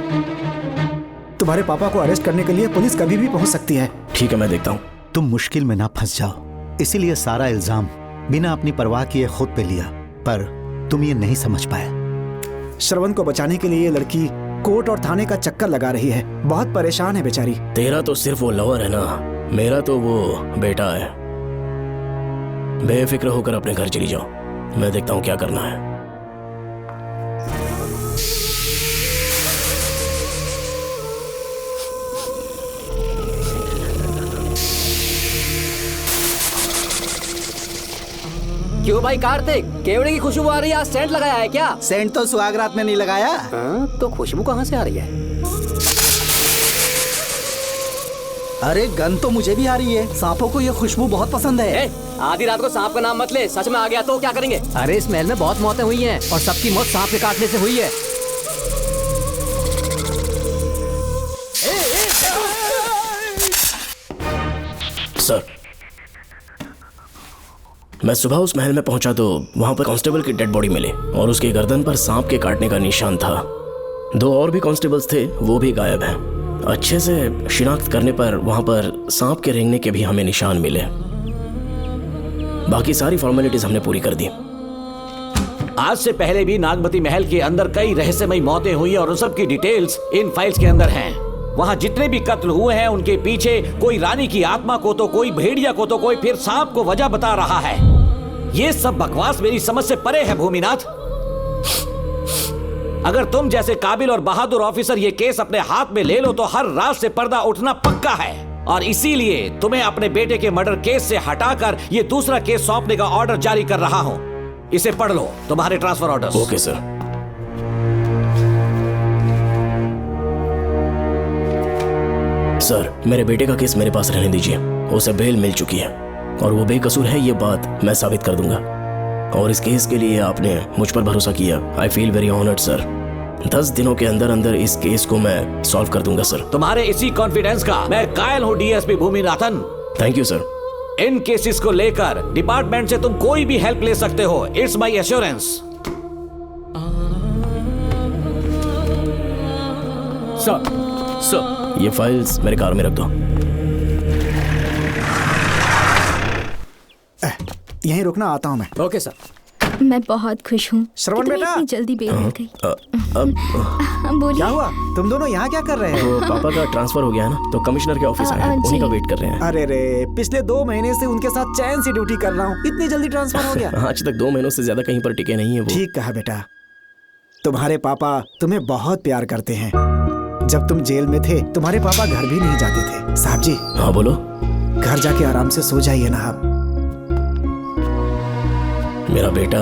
तुम्हारे पापा को अरेस्ट करने के लिए पुलिस कभी भी पहुंच सकती है। ठीक है, मैं देखता हूँ। तुम मुश्किल में ना फंस जाओ, इसीलिए सारा इल्जाम बिना अपनी परवाह किए खुद पे लिया, पर तुम ये नहीं समझ पाए। श्रवण को बचाने के लिए ये लड़की कोर्ट और थाने का चक्कर लगा रही है। बहुत परेशान है बेचारी। तेरा तो सिर्फ वो लवर है ना, मेरा तो वो बेटा है। बेफिक्र होकर अपने घर चली जाओ, मैं देखता हूँ क्या करना है। क्यों भाई कार्तिक, केवड़े की खुशबू आ रही है? सेंट लगाया है क्या? सेंट तो सुहागरात में नहीं लगाया। तो खुशबू कहाँ से आ रही है? अरे गन तो मुझे भी आ रही है। सांपों को ये खुशबू बहुत पसंद है। आधी रात को सांप का नाम मत ले, सच में आ गया तो क्या करेंगे? अरे इस महल में बहुत मौतें हुई हैं और सबकी मौत सांप के काटने से हुई है। सर, मैं सुबह उस महल में पहुंचा तो वहां पर कांस्टेबल की डेड बॉडी मिली और उसके गर्दन पर सांप के काटने का निशान था। 2 और भी कांस्टेबल्स थे, वो भी गायब हैं। अच्छे से शिनाख्त करने पर वहां पर सांप के रेंगने के भी हमें निशान मिले। बाकी सारी फॉर्मेलिटीज हमने पूरी कर दी। आज से पहले भी नागमती महल के अंदर कई रहस्यमयी मौतें हुई और उन सब की डिटेल्स इन फाइल्स के अंदर हैं। वहाँ जितने भी कत्ल हुए हैं उनके पीछे कोई रानी की आत्मा को तो कोई भेड़िया को तो कोई फिर सांप को वजह बता रहा है। ये सब बकवास मेरी समझ से परे है भूमिनाथ। अगर तुम जैसे काबिल और बहादुर ऑफिसर ये केस अपने हाथ में ले लो तो हर रात से पर्दा उठना पक्का है, और इसीलिए तुम्हें अपने बेटे के मर्डर केस से हटाकर ये दूसरा केस सौंपने का ऑर्डर जारी कर रहा हूं। इसे पढ़ लो, तुम्हारे transfer order. Okay sir. Sir, मेरे बेटे का केस मेरे पास रहने दीजिए। उसे बेल मिल चुकी है और वो बेकसूर है, ये बात मैं साबित कर दूंगा। और इस केस के लिए आपने मुझ पर भरोसा किया। I feel very honoured sir. 10 दिनों के अंदर अंदर इस केस को मैं सॉल्व कर दूंगा सर। तुम्हारे इसी कॉन्फिडेंस का मैं कायल हूँ DSP Bhuminathan. Thank you sir. In cases को लेकर डिपार्टमेंट से तुम कोई भी हेल्प ले सकते हो। It's my assurance. सर, ये फाइल्स मेरे कार में रख दो। यहीं रुकना, आता हूँ मैं। Okay sir. मैं बहुत खुश हूँ। श्रवण बेटा, इतनी जल्दी बेल मिल गई। बोलिए। क्या हुआ? तुम दोनों यहाँ क्या कर रहे हो? पापा का ट्रांसफर हो गया है ना, तो कमिश्नर के ऑफिस आए हैं, उन्हीं का वेट कर रहे हैं। अरे रे, पिछले 2 महीने से उनके साथ चैन से ड्यूटी कर रहा हूँ, इतनी जल्दी ट्रांसफर हो गया? आज तक 2 महीनों से ज्यादा कहीं पर टिके नहीं है वो। ठीक कहा बेटा। तुम्हारे पापा तुम्हें बहुत प्यार करते हैं। जब तुम जेल में थे तुम्हारे पापा घर भी नहीं जाते थे। साहब जी। हाँ बोलो। घर जाके आराम से सो जाइए ना आप। मेरा बेटा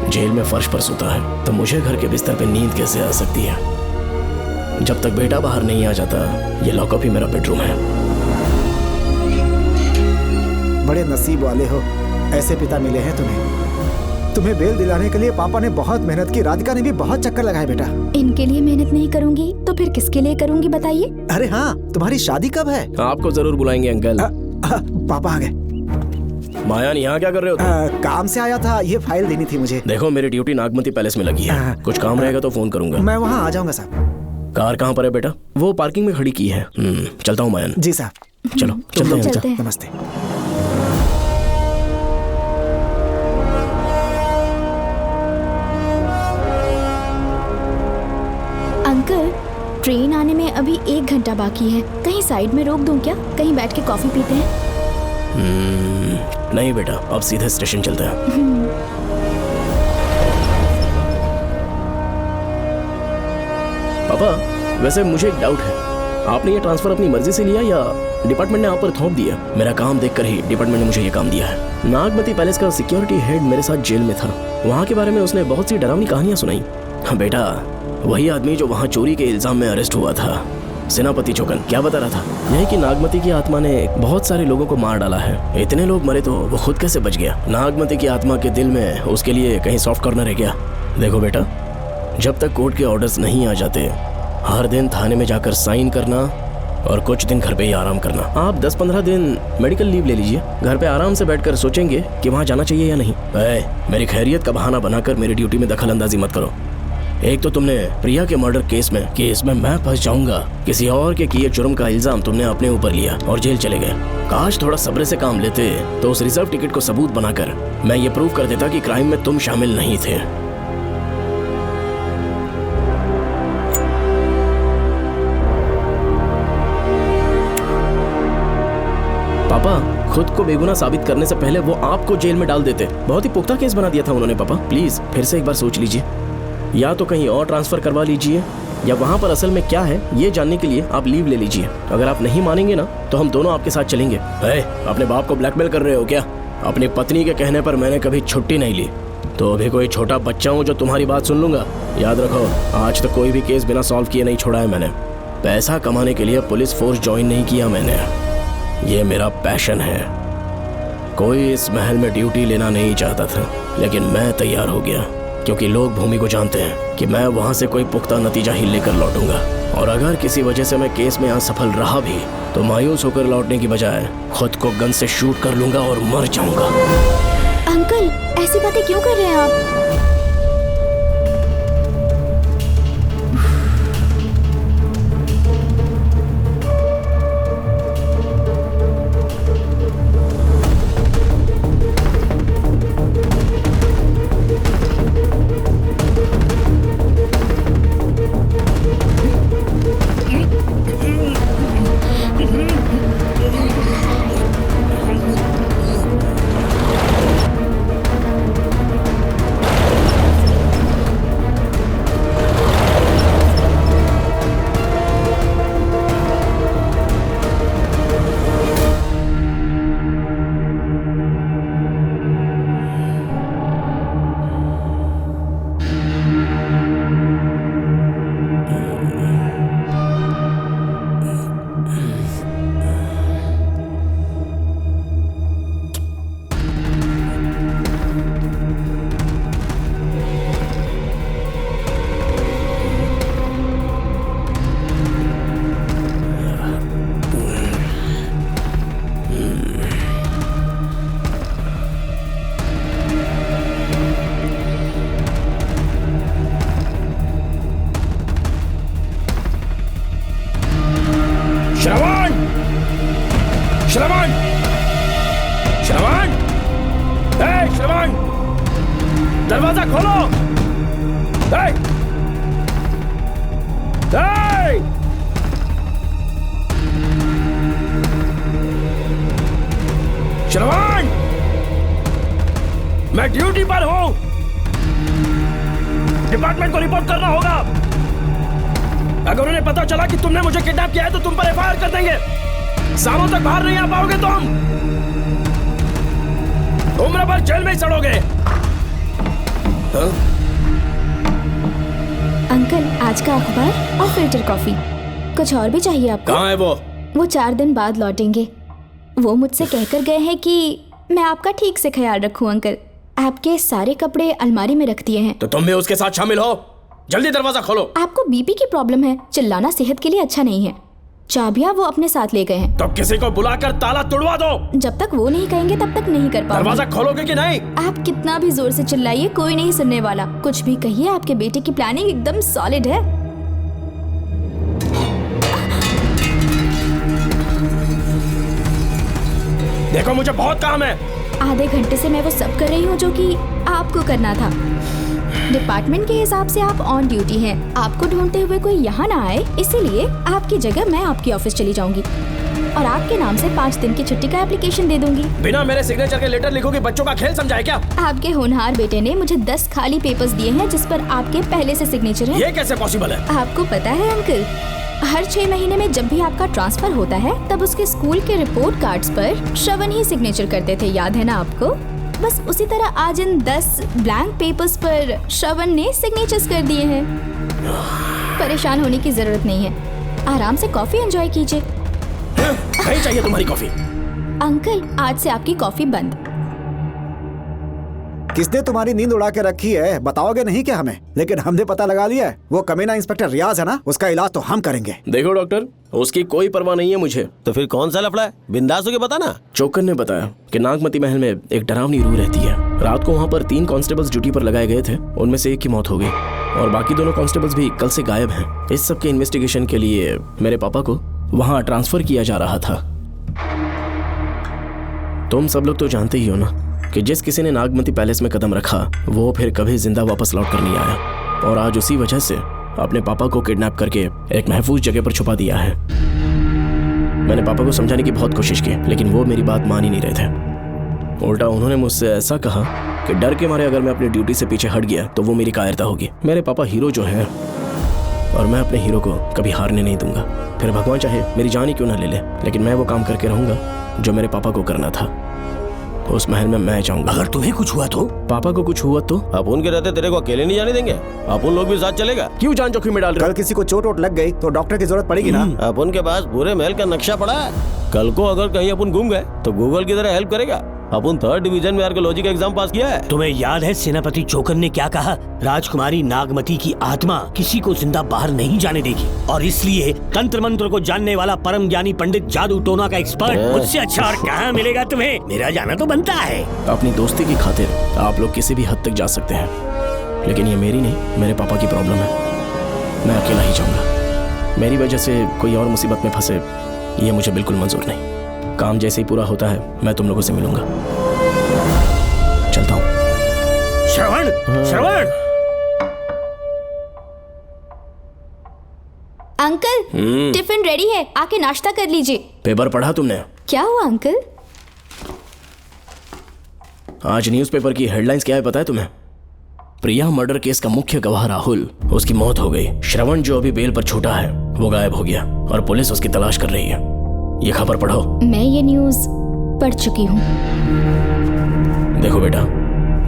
जेल में फर्श पर सोता है तो मुझे घर के बिस्तर पे नींद कैसे आ सकती है? जब तक बेटा बाहर नहीं आ जाता, ये लॉकअप ही मेरा बेडरूम है। बड़े नसीब वाले हो, ऐसे पिता मिले हैं तुम्हें। तुम्हें बेल दिलाने के लिए पापा ने बहुत मेहनत की, राधिका ने भी बहुत चक्कर लगाए बेटा। इनके लिए मेहनत नहीं करूंगी तो फिर किसके लिए करूंगी बताइए? अरे हाँ, तुम्हारी शादी कब है? आपको जरूर बुलाएंगे अंकल। पापा आ गए। मायान यहाँ क्या कर रहे हो तुम? काम से आया था, ये फाइल देनी थी मुझे। देखो मेरी ड्यूटी नागमती पैलेस में लगी है, कुछ काम रहेगा तो फोन करूंगा। मैं वहाँ आ जाऊंगा साहब। कार कहाँ पर है बेटा? वो पार्किंग में खड़ी की है। चलता हूँ मायान। जी साहब। चलो चलते हैं। नमस्ते। अंकल, ट्रेन आने में अभी 1 घंटा बाकी है, कहीं साइड में रोक दूं क्या? कहीं बैठ के कॉफी पीते हैं? नहीं बेटा, अब सीधे स्टेशन चलते हैं। पापा, वैसे मुझे एक डाउट है, आपने ये ट्रांसफर अपनी मर्जी से लिया या डिपार्टमेंट ने आप पर थोप दिया? मेरा काम देखकर ही डिपार्टमेंट ने मुझे ये काम दिया है। नागमती पैलेस का सिक्योरिटी हेड मेरे साथ जेल में था, वहाँ के बारे में उसने बहुत सी डरावनी कहानियां सुनाई। बेटा, वही आदमी जो वहाँ चोरी के इल्जाम में अरेस्ट हुआ था, सेनापति चौकन, क्या बता रहा था? यही कि नागमती की आत्मा ने बहुत सारे लोगों को मार डाला है। इतने लोग मरे तो वो खुद कैसे बच गया? नागमती की आत्मा के दिल में उसके लिए कहीं सॉफ्ट कॉर्नर है क्या? देखो बेटा, जब तक कोर्ट के ऑर्डर्स नहीं आ जाते, हर दिन थाने में जाकर साइन करना और कुछ दिन घर पे ही आराम करना। आप 10-15 दिन मेडिकल लीव ले लीजिए, घर पे आराम से बैठकर सोचेंगे कि वहाँ जाना चाहिए या नहीं। मेरी खैरियत का बहाना बनाकर मेरी ड्यूटी में दखल अंदाजी मत करो। एक तो तुमने प्रिया के मर्डर केस में कि इसमें मैं फंस जाऊंगा, किसी और के किए जुर्म का इल्जाम तुमने अपने ऊपर लिया और जेल चले गए। काश थोड़ा सब्र से काम लेते तो उस रिजर्व टिकट को सबूत बनाकर मैं ये प्रूव कर देता कि क्राइम में तुम शामिल नहीं थे। पापा, खुद को बेगुनाह साबित करने से पहले वो आपको जेल में डाल देते। बहुत ही पुख्ता केस बना दिया था उन्होंने। पापा प्लीज फिर से एक बार सोच लीजिए, या तो कहीं और ट्रांसफर करवा लीजिए या वहाँ पर असल में क्या है ये जानने के लिए आप लीव ले लीजिए। अगर आप नहीं मानेंगे ना तो हम दोनों आपके साथ चलेंगे। अपने बाप को ब्लैकमेल कर रहे हो क्या? अपनी पत्नी के कहने पर मैंने कभी छुट्टी नहीं ली, तो अभी कोई छोटा बच्चा हूँ जो तुम्हारी बात सुन लूंगा? याद रखो, आज तक कोई भी केस बिना सॉल्व किए नहीं छोड़ा है मैंने। पैसा कमाने के लिए पुलिस फोर्स ज्वाइन नहीं किया मैंने, ये मेरा पैशन है। कोई इस महल में ड्यूटी लेना नहीं चाहता था, लेकिन मैं तैयार हो गया क्योंकि लोग भूमि को जानते हैं कि मैं वहां से कोई पुख्ता नतीजा ही लेकर लौटूंगा। और अगर किसी वजह से मैं केस में असफल रहा भी तो मायूस होकर लौटने की बजाय खुद को गन से शूट कर लूंगा और मर जाऊंगा। अंकल, ऐसी बातें क्यों कर रहे हैं आप? श्रवण! श्रवण! श्रवण! श्रवण! दरवाजा खोलो! श्रवण! मैं ड्यूटी पर हूं, डिपार्टमेंट को रिपोर्ट करना होगा। अगर उन्हें पता चला कि तुमने मुझे किडनैप किया है तो तुम पर एफआईआर कर देंगे। शामों तक बाहर नहीं आ पाओगे तुम, उम्र भर जेल में ही सड़ोगे। अंकल, आज का अखबार और फिल्टर कॉफी। कुछ और भी चाहिए आपको? कहाँ है वो? वो 4 दिन बाद लौटेंगे। वो मुझसे कहकर गए हैं कि मैं आपका ठीक से ख्याल रखूं अंकल। आपके सारे कपड़े अलमारी में रख दिए हैं। तो तुम भी उसके साथ शामिल हो। जल्दी दरवाजा खोलो। आपको बीपी की प्रॉब्लम है, चिल्लाना सेहत के लिए अच्छा नहीं है। चाबियां वो अपने साथ ले गए हैं। तो किसी को बुलाकर ताला तोड़वा दो। जब तक वो नहीं कहेंगे तब तक नहीं कर पाओगे। दरवाजा खोलोगे कि नहीं? आप कितना भी जोर से चिल्लाइए, कोई नहीं सुनने वाला। कुछ भी कहिए, आपके बेटे की प्लानिंग एकदम सॉलिड है। देखो मुझे बहुत काम है। आधे घंटे से मैं वो सब कर रही हूँ जो कि आपको करना था। डिपार्टमेंट के हिसाब से आप ऑन ड्यूटी हैं। आपको ढूंढते हुए कोई यहाँ ना आए, इसीलिए आपकी जगह मैं आपकी ऑफिस चली जाऊंगी और आपके नाम से 5 दिन की छुट्टी का एप्लीकेशन दे दूंगी। बिना मेरे सिग्नेचर के लेटर लिखोगे? बच्चों का खेल समझाए क्या? आपके होनहार बेटे ने मुझे 10 खाली पेपर्स दिए हैं जिस पर आपके पहले से सिग्नेचर है। ये कैसे पॉसिबल है? आपको पता है अंकल, हर 6 महीने में जब भी आपका ट्रांसफर होता है तब उसके स्कूल के रिपोर्ट कार्ड्स पर श्रवण ही सिग्नेचर करते थे, याद है ना आपको? बस उसी तरह आज इन 10 ब्लैंक पेपर्स पर श्रवण ने सिग्नेचर्स कर दिए हैं। परेशान होने की जरूरत नहीं है, आराम से कॉफी एंजॉय कीजिए। नहीं चाहिए तुम्हारी कॉफी। अंकल, आज से आपकी कॉफी बंद। किसने तुम्हारी नींद उड़ा के रखी है बताओगे नहीं क्या हमें? लेकिन हमने पता लगा लिया है, वो कमीना इंस्पेक्टर रियाज है ना, उसका इलाज तो हम करेंगे। देखो डॉक्टर, उसकी कोई परवाह नहीं है मुझे। तो फिर कौन सा लफड़ा है? बिंदास होके बताना। चोकर ने बताया कि नागमती महल में एक डरावनी रूह रहती है। रात को वहाँ पर 3 कांस्टेबल्स ड्यूटी पर लगाए गए थे, उनमें से एक की मौत हो गई और बाकी दोनों कांस्टेबल्स भी कल से गायब हैं। इस सब के इन्वेस्टिगेशन के लिए मेरे पापा को वहाँ ट्रांसफर किया जा रहा था। तुम सब लोग तो जानते ही हो ना कि जिस किसी ने नागमती पैलेस में कदम रखा वो फिर कभी जिंदा वापस लौट कर नहीं आया, और आज उसी वजह से अपने पापा को किडनैप करके एक महफूज जगह पर छुपा दिया है। मैंने पापा को समझाने की बहुत कोशिश की, लेकिन वो मेरी बात मान ही नहीं रहे थे। उल्टा उन्होंने मुझसे ऐसा कहा कि डर के मारे अगर मैं अपनी ड्यूटी से पीछे हट गया तो वो मेरी कायरता होगी। मेरे पापा हीरो जो है और मैं अपने हीरो को कभी हारने नहीं दूंगा। फिर भगवान चाहे मेरी जान ही क्यों ना ले ले, लेकिन मैं वो काम करके रहूंगा जो मेरे पापा को करना था। उस महल में मैं जाऊंगा। अगर तुम्हें कुछ हुआ तो? पापा को कुछ हुआ तो? अपुन के रहते तेरे को अकेले नहीं जाने देंगे। अपुन लोग भी साथ चलेगा। क्यों जान जोखिम में डाल रहे? कल किसी को चोट लग गई तो डॉक्टर की जरूरत पड़ेगी ना। अपुन के पास पूरे महल का नक्शा पड़ा है। कल को अगर कहीं अपन घूम गए तो गूगल की तरह हेल्प करेगा। अपन 3rd डिवीजन में आर्कियोलॉजी का एग्जाम पास किया है। तुम्हें याद है सेनापति चोकर ने क्या कहा? राजकुमारी नागमती की आत्मा किसी को जिंदा बाहर नहीं जाने देगी, और इसलिए तंत्र मंत्र को जानने वाला परम ज्ञानी पंडित जादू टोना का एक्सपर्ट मुझसे अच्छा और कहाँ मिलेगा तुम्हें? मेरा जाना तो बनता है। अपनी दोस्ती की खातिर आप लोग किसी भी हद तक जा सकते हैं, लेकिन ये मेरी नहीं, मेरे पापा की प्रॉब्लम है। मैं अकेला ही जाऊंगा। मेरी वजह से कोई और मुसीबत में फंसे ये मुझे बिल्कुल मंजूर नहीं। काम जैसे ही पूरा होता है मैं तुम लोगों से मिलूंगा। चलता हूँ। श्रवण, श्रवण। अंकल, टिफिन रेडी है, आके नाश्ता कर लीजिए। पेपर पढ़ा तुमने? क्या हुआ अंकल? आज न्यूज़पेपर की हेडलाइंस क्या है पता है तुम्हें? प्रिया मर्डर केस का मुख्य गवाह राहुल, उसकी मौत हो गई। श्रवण जो अभी बेल पर छूटा है वो गायब हो गया और पुलिस उसकी तलाश कर रही है। ये खबर पढ़ो। मैं ये न्यूज़ पढ़ चुकी हूँ। देखो बेटा,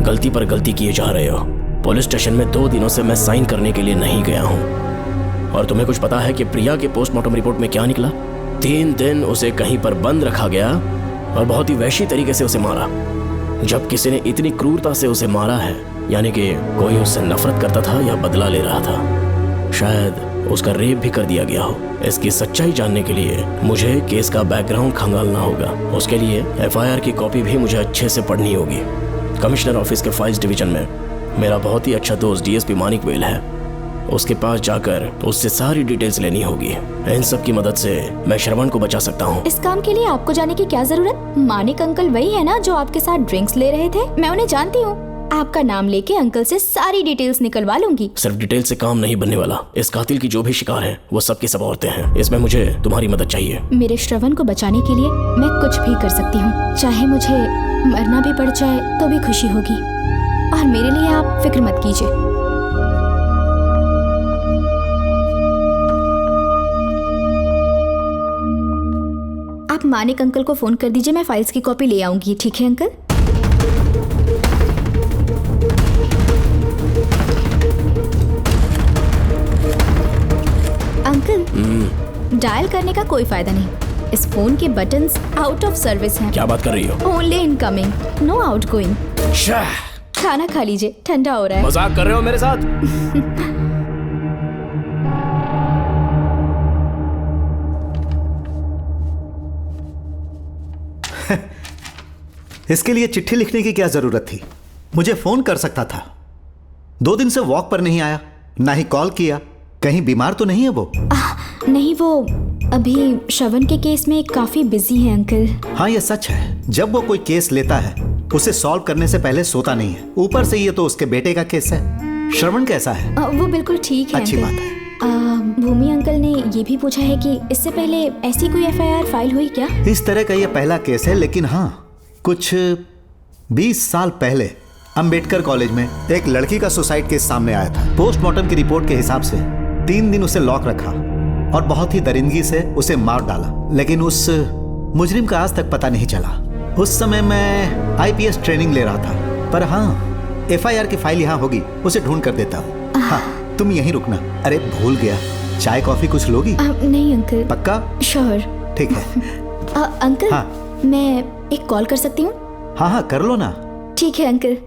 गलती पर गलती किए जा रहे हो। पुलिस स्टेशन में 2 दिनों से मैं साइन करने के लिए नहीं गया हूँ। और तुम्हें कुछ पता है कि प्रिया के पोस्टमार्टम रिपोर्ट में क्या निकला? 3 दिन उसे कहीं पर बंद रखा गया और बहुत ही वैशी तरीके से उसे मारा। जब किसी ने इतनी क्रूरता से उसे मारा है, यानी कि कोई उससे नफरत करता था या बदला ले रहा था। शायद उसका रेप भी कर दिया गया हो। इसकी सच्चाई जानने के लिए मुझे केस का बैकग्राउंड खंगालना होगा। उसके लिए FIR की कॉपी भी मुझे अच्छे से पढ़नी होगी। कमिश्नर ऑफिस के फाइल्स डिवीजन में मेरा बहुत ही अच्छा दोस्त DSP मानिक वेल है। उसके पास जाकर उससे सारी डिटेल्स लेनी होगी। इन सब की मदद से मैं श्रवण को बचा सकता हूँ। इस काम के लिए आपको जाने की क्या जरूरत? मानिक अंकल वही है ना जो आपके साथ ड्रिंक्स ले रहे थे? मैं उन्हें जानती हूँ। आपका नाम लेके अंकल से सारी डिटेल्स निकलवा लूंगी। सिर्फ डिटेल से काम नहीं बनने वाला। इस कातिल की जो भी शिकार है वो सब की सब औरतें हैं। इसमें मुझे तुम्हारी मदद चाहिए। मेरे श्रवण को बचाने के लिए मैं कुछ भी कर सकती हूँ। चाहे मुझे मरना भी पड़ जाए तो भी खुशी होगी। और मेरे लिए आप फिक्र मत कीजिए। आप मानिक अंकल को फोन कर दीजिए, मैं फाइल्स की कॉपी ले आऊंगी। ठीक है अंकल? अंकल, डायल करने का कोई फायदा नहीं। इस फोन के बटन्स आउट ऑफ सर्विस हैं। क्या बात कर रही हो? Only incoming, no outgoing. खाना खा लीजिए, ठंडा हो रहा है। मजाक कर रहे हो मेरे साथ? इसके लिए चिट्ठी लिखने की क्या जरूरत थी? मुझे फोन कर सकता था। 2 दिन से वॉक पर नहीं आया, ना ही कॉल किया। कहीं बीमार तो नहीं है वो? नहीं, वो अभी श्रवण के केस में काफी बिजी है अंकल। हाँ, ये सच है। जब वो कोई केस लेता है उसे सॉल्व करने से पहले सोता नहीं है। ऊपर से ये तो उसके बेटे का केस है। श्रवण कैसा है? वो बिल्कुल ठीक है। अच्छी बात है। भूमि अंकल ने ये भी पूछा है कि इससे पहले ऐसी कोई FIR फाइल हुई क्या? इस तरह का ये पहला केस है, लेकिन हाँ, कुछ 20 साल पहले अंबेडकर कॉलेज में एक लड़की का सुसाइड केस सामने आया था। पोस्टमार्टम की रिपोर्ट के हिसाब से 3 दिन उसे लॉक रखा और बहुत ही दरिंदगी से उसे मार डाला, लेकिन उस मुजरिम का आज तक पता नहीं चला। उस समय मैं IPS ट्रेनिंग ले रहा था, पर हाँ, FIR की फाइल यहाँ होगी, उसे ढूंढ कर देता हूँ। हाँ, तुम यहीं रुकना। अरे भूल गया, चाय कॉफी कुछ लोगी? नहीं अंकल। पक्का? श्योर। ठीक है। अंकल, हाँ। मैं एक कॉल कर सकती हूँ? हाँ हाँ, कर लो ना। ठीक है अंकल।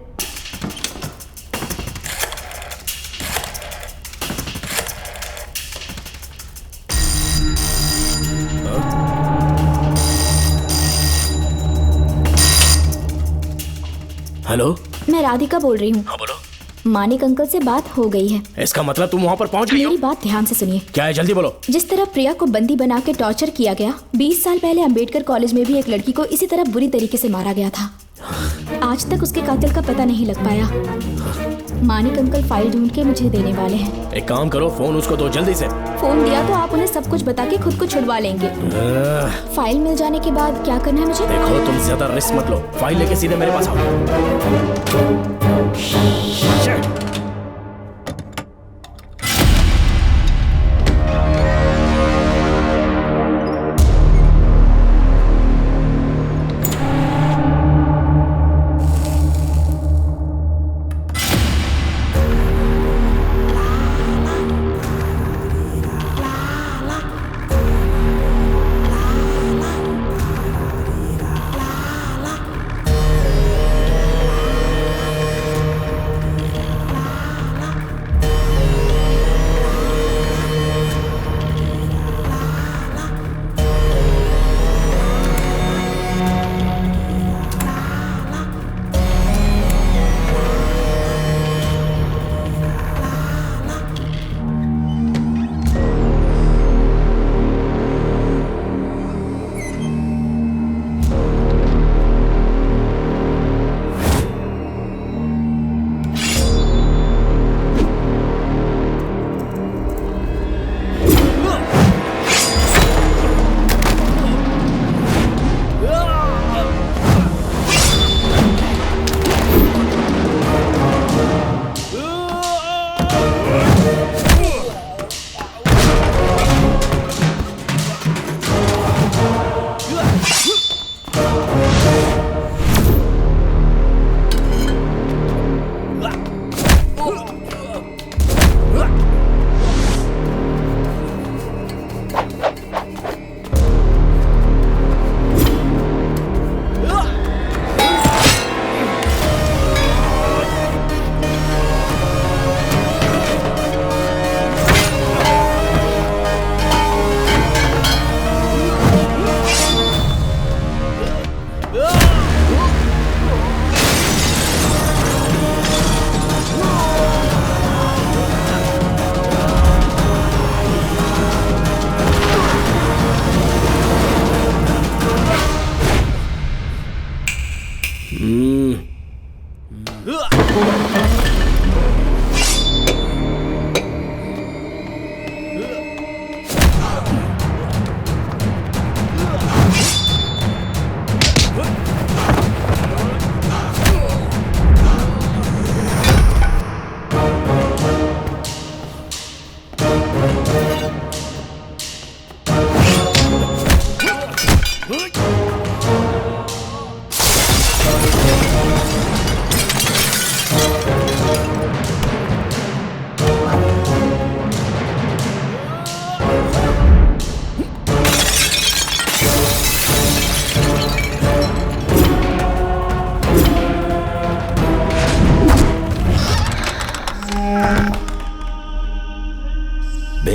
हेलो, मैं राधिका बोल रही हूँ। हाँ बोलो। मानिक अंकल से बात हो गई है। इसका मतलब तुम वहाँ पर पहुँच गई हो? मेरी बात ध्यान से सुनिए। क्या है, जल्दी बोलो। जिस तरह प्रिया को बंदी बना के टॉर्चर किया गया, 20 साल पहले अंबेडकर कॉलेज में भी एक लड़की को इसी तरह बुरी तरीके से मारा गया था। आज तक उसके कातिल का पता नहीं लग पाया। मानिक अंकल फाइल ढूंढ के मुझे देने वाले हैं। एक काम करो, फोन उसको दो जल्दी से। फोन दिया तो आप उन्हें सब कुछ बता के खुद को छुड़वा लेंगे। फाइल मिल जाने के बाद क्या करना है मुझे? देखो, तुम ज्यादा रिस्क मत लो, फाइल लेके सीधे मेरे पास आओ।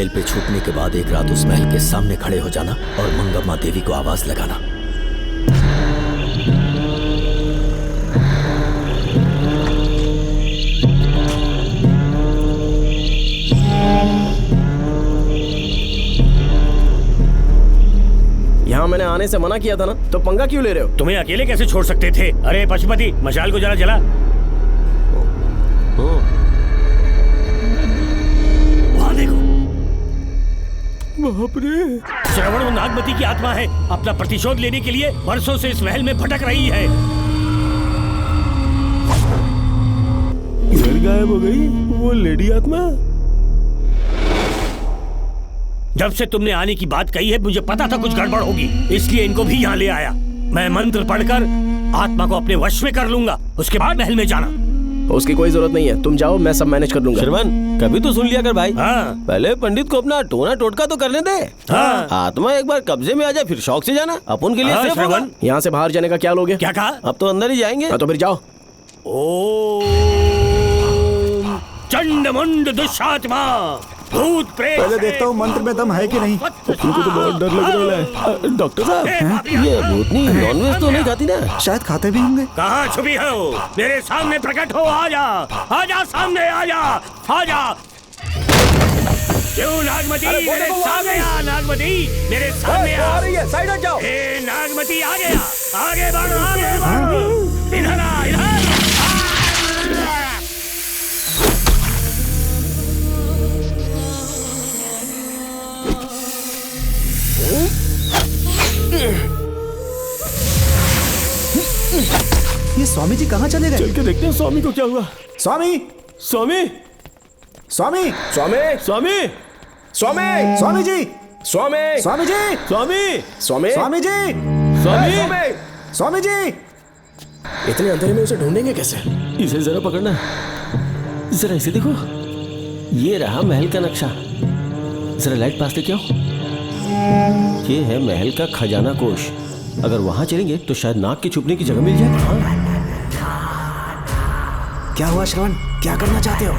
जेल पे छूटने के बाद एक रात उस महल के सामने खड़े हो जाना और मंगम्मा देवी को आवाज लगाना। यहाँ मैंने आने से मना किया था ना, तो पंगा क्यों ले रहे हो? तुम्हें अकेले कैसे छोड़ सकते थे? अरे पशुपति, मशाल को जरा जला। वहाँ देखो। बाप रे! श्रवण वो नागमती की आत्मा है, अपना प्रतिशोध लेने के लिए वर्षों से इस महल में भटक रही है। फिर गायब हो गई वो लेडी आत्मा। जब से तुमने आने की बात कही है मुझे पता था कुछ गड़बड़ होगी, इसलिए इनको भी यहाँ ले आया। मैं मंत्र पढ़कर आत्मा को अपने वश में कर लूंगा, उसके बाद महल में जाना। उसकी कोई जरूरत नहीं है, तुम जाओ, मैं सब मैनेज कर लूंगा। श्रवण, कभी तो सुन लिया कर भाई। हाँ। पहले पंडित को अपना टोना टोटका तो करने दे। हाँ। आत्मा एक बार कब्जे में आ जाए फिर शौक से जाना, अपन के लिए हाँ, सेफ होगा। श्रवण। यहाँ से बाहर जाने का क्या लोगे? क्या कहा? अब तो अंदर ही जाएंगे। हाँ, तो फिर जाओ। ओम चंडमुंड दुष्टात्मा भूत प्रेत। पहले देखता हूँ मंत्र में दम है कि नहीं। तुमको तो बहुत डर लग रहा है। डॉक्टर साहब, ये भूतनी नॉनवेज तो नहीं खाती ना? शायद खाते भी होंगे। कहाँ छुपी हो? मेरे सामने प्रकट हो, आजा, आजा सामने, आजा, आजा। क्यों नागमती मेरे सामने आ, नागमती मेरे सामने आ। साइड हट जाओ। ए नागमती आ गया, आगे बढ़, आगे बढ़, इधर आ, इधर। ये स्वामी जी कहाँ चले गए? चल के देखते हैं स्वामी को क्या हुआ। स्वामी, स्वामी, स्वामी, स्वामी, स्वामी, स्वामी, स्वामी जी, स्वामी, स्वामी जी, स्वामी, स्वामी, स्वामी जी, स्वामी, स्वामी जी। इतने अंधेरे में उसे ढूंढेंगे कैसे? इसे जरा पकड़ना, जरा इसे देखो, ये रहा महल का नक्शा। जरा लाइट पास लेके आओ। ये है महल का खजाना कोष। अगर वहां चलेंगे तो शायद नाग के छुपने की जगह मिल जाए। क्या हुआ श्रवण, क्या करना चाहते हो?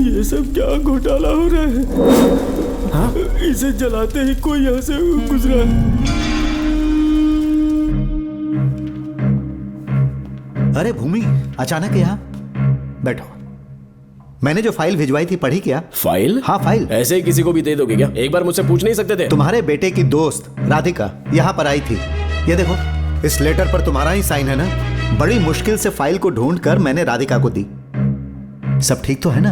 ये सब क्या घोटाला हो रहा है? हाँ? इसे जलाते ही कोई यहाँ से गुजरा। अरे भूमि, अचानक यहाँ? बैठो। मैंने जो फाइल भिजवाई थी पढ़ी क्या? फाइल? हाँ फाइल। ऐसे ही किसी को भी दे दोगे क्या? एक बार मुझसे पूछ नहीं सकते थे? तुम्हारे बेटे की दोस्त राधिका यहाँ पर आई थी। ये देखो, इस लेटर पर तुम्हारा ही साइन है ना? बड़ी मुश्किल से फाइल को ढूंढ कर मैंने राधिका को दी। सब ठीक तो है ना?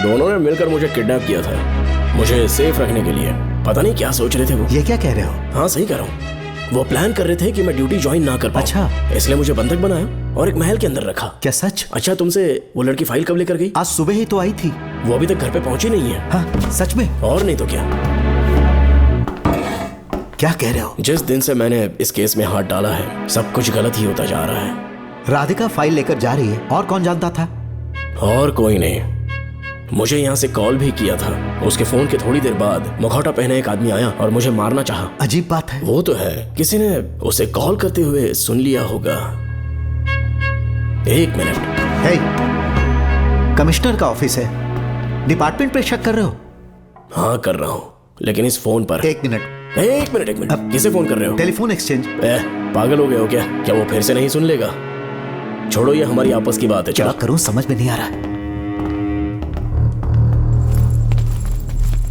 दोनों ने मिलकर मुझे किडनैप किया था, मुझे सेफ रखने के लिए। पता नहीं क्या सोच रहे थे वो। ये क्या कह रहे हो? हाँ सही कह रहा हूँ। वो प्लान कर रहे थे कि मैं ड्यूटी ज्वाइन ना कर पाऊं। अच्छा। इसलिए मुझे बंधक बनाया और एक महल के अंदर रखा। क्या सच? अच्छा, तुमसे वो लड़की फाइल कब लेकर गई? आज सुबह ही तो आई थी। वो अभी तक घर पे पहुंची नहीं है। हाँ सच में? और नहीं तो क्या। क्या कह रहे हो? जिस दिन से मैंने इस केस में हाथ डाला है सब कुछ गलत ही होता जा रहा है। राधिका फाइल लेकर जा रही है, और कौन जानता था? और कोई नहीं। मुझे यहाँ से कॉल भी किया था। उसके फोन के थोड़ी देर बाद मुखौटा पहने एक आदमी आया और मुझे मारना चाहा। अजीब बात है। वो तो है, किसी ने उसे कॉल करते हुए सुन लिया होगा। एक मिनट। हे, कमिश्नर का ऑफिस है, डिपार्टमेंट पे शक कर रहे हो? हाँ कर रहा हूँ, लेकिन इस फोन पर। एक मिनट। एक मिनट। किसे फोन कर रहे हो? Telephone exchange. पागल हो गए हो क्या? क्या वो फिर से नहीं सुन लेगा? छोड़ो, ये हमारी आपस की बात है। क्या करूं समझ में नहीं आ रहा।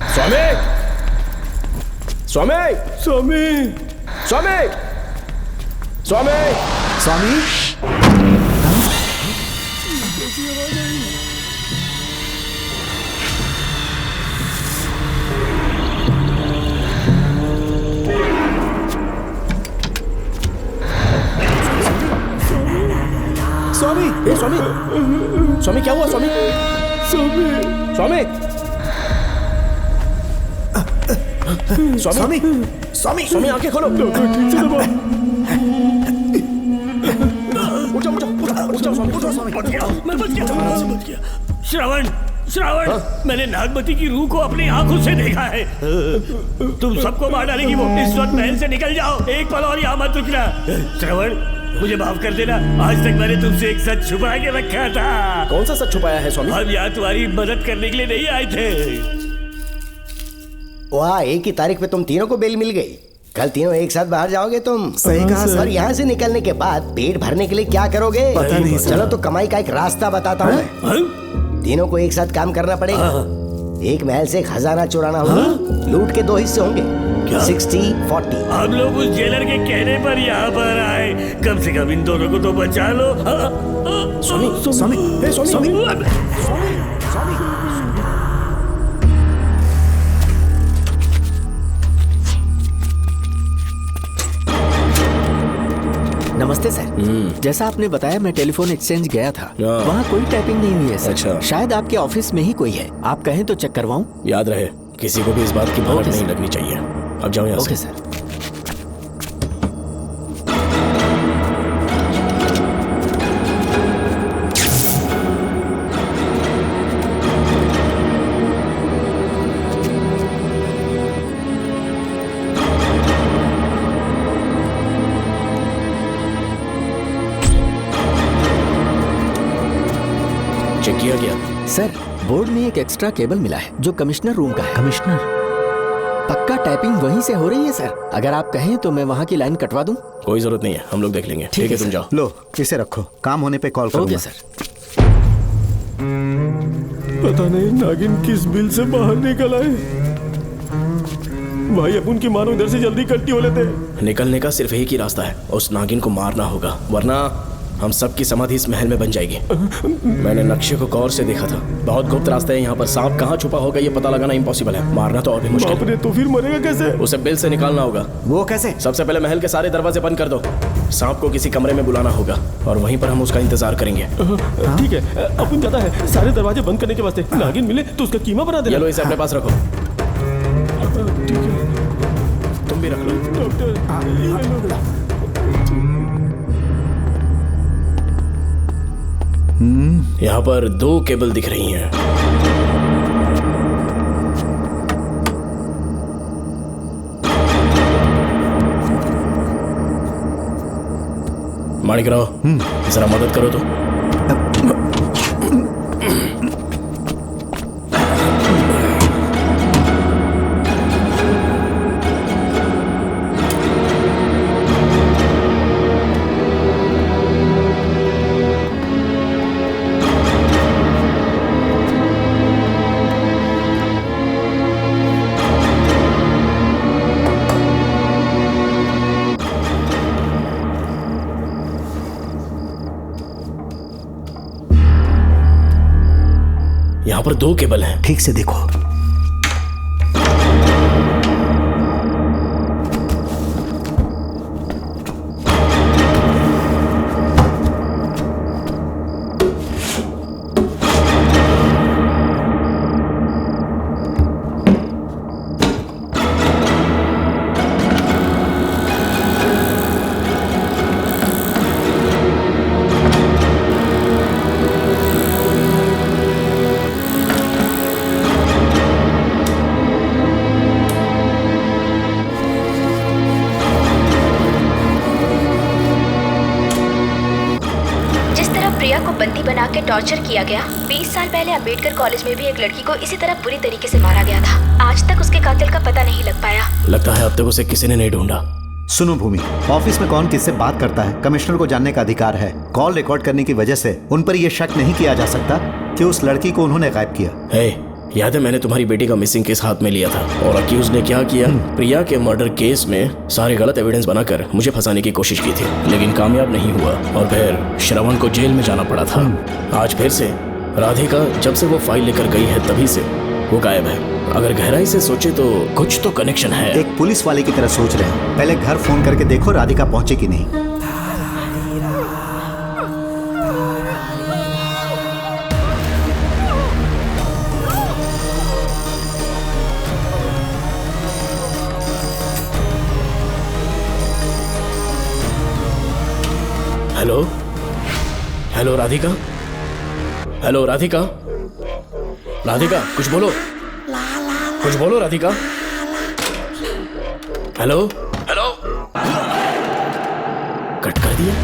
स्वामी, स्वामी, स्वामी, स्वामी, स्वामी, स्वामी। स्वामी, स्वामी, स्वामी क्या हुआ? स्वामी, स्वामी, स्वामी, स्वामी, स्वामी, स्वामी आंखें खोलो। ठीक से दबाओ। उठो, उठो, उठो, उठो, स्वामी, उठो, स्वामी। मैं बच गया। श्रवण, श्रावण, मैंने नागमती की रूह को अपनी आंखों से देखा है। तुम सबको मार डालेगी वो। इस वक्त महल से निकल जाओ, एक पल और यहाँ मत रुकना। श्रावण, मुझे माफ कर देना। आज तक मैंने तुमसे एक सच छुपा के रखा था। कौन सा सच छुपाया है स्वामी? हम यहाँ तुम्हारी मदद करने के लिए नहीं आए थे। वाह, एक ही तारीख पे तुम तीनों को बेल मिल गई। कल तीनों एक साथ बाहर जाओगे तुम? सही कहा सर। और यहाँ से निकलने के बाद पेट भरने के लिए क्या करोगे? पता नहीं सर। चलो तो कमाई का एक रास्ता बताता हूँ। तीनों को एक साथ काम करना पड़ेगा। एक महल से खजाना चुराना होगा। लूट के 2 हिस्से होंगे, 60-40। हम लोग उस जेलर के कहने पर यहाँ पर आए। कम से कम इन दोनों को तो बचा लो। स्वामी, स्वामी, स्वामी, नमस्ते सर। जैसा आपने बताया मैं टेलीफोन एक्सचेंज गया था, वहाँ कोई टाइपिंग नहीं हुई है सर। अच्छा। शायद आपके ऑफिस में ही कोई है, आप कहें तो चेक करवाऊं? याद रहे, किसी को भी इस बात की भनक नहीं लगनी चाहिए। अब जाओ यहाँ से। Okay sir. चेक किया गया सर। बोर्ड में एक एक्स्ट्रा केबल मिला है जो कमिश्नर रूम का है। कमिश्नर? पक्का टाइपिंग वहीं से हो रही है सर। अगर आप कहें तो मैं वहाँ की लाइन कटवा दूं? कोई जरूरत नहीं है, हम लोग देख लेंगे। ठीक है, तुम जाओ। लो इसे रखो, काम होने पे कॉल करूंगा। Okay sir. पता नहीं नागिन किस बिल से बाहर निकल आए। भाई अपन की मानो इधर से जल्दी इकट्ठी हो लेते। निकलने का सिर्फ एक ही रास्ता है, उस नागिन को मारना होगा, वरना हम सबकी समाधि इस महल में बन जाएगी। मैंने नक्शे को गौर से देखा था, बहुत गुप्त रास्ता है यहाँ पर। सांप कहाँ छुपा होगा ये पता लगाना इम्पॉसिबल है, मारना तो और भी मुश्किल है। तो फिर मरेगा कैसे? उसे बिल से निकालना होगा। वो कैसे? सबसे पहले महल के सारे दरवाजे बंद कर दो। सांप को किसी कमरे में बुलाना होगा और वहीं पर हम उसका इंतजार करेंगे। ठीक है, अपन जाता है सारे दरवाजे बंद करने के वास्ते। नागिन मिले तो उसका कीमा बना देना। ये लो, इसे अपने पास रखो। तुम भी रख लो। यहाँ पर 2 केबल दिख रही हैं। माणिकराव, जरा मदद करो तो। यहाँ पर 2 केबल हैं। ठीक से देखो। बंदी बना के टॉर्चर किया गया। 20 साल पहले अंबेडकर कॉलेज में भी एक लड़की को इसी तरह बुरी तरीके से मारा गया था। आज तक उसके कातिल का पता नहीं लग पाया। लगता है अब तक उसे किसी ने नहीं ढूंढा। सुनो भूमि, ऑफिस में कौन किससे बात करता है कमिश्नर को जानने का अधिकार है। कॉल रिकॉर्ड करने की वजह से उन पर यह शक नहीं किया जा सकता कि उस लड़की को उन्होंने गायब किया। याद है मैंने तुम्हारी बेटी का मिसिंग केस हाथ में लिया था और अक्यूज ने क्या किया, प्रिया के मर्डर केस में सारे गलत एविडेंस बनाकर मुझे फंसाने की कोशिश की थी, लेकिन कामयाब नहीं हुआ और फिर श्रवण को जेल में जाना पड़ा था। आज फिर से राधिका जब से वो फाइल लेकर गई है तभी से वो गायब है। अगर गहराई से सोचे तो कुछ तो कनेक्शन है। एक पुलिस वाले की तरह सोच रहे हैं। पहले घर फोन करके देखो राधिका पहुंचे कि नहीं। Hello hello Radhika, hello Radhika, Radhika कुछ बोलो, कुछ बोलो राधिका। हेलो हेलो, कट कर दिया।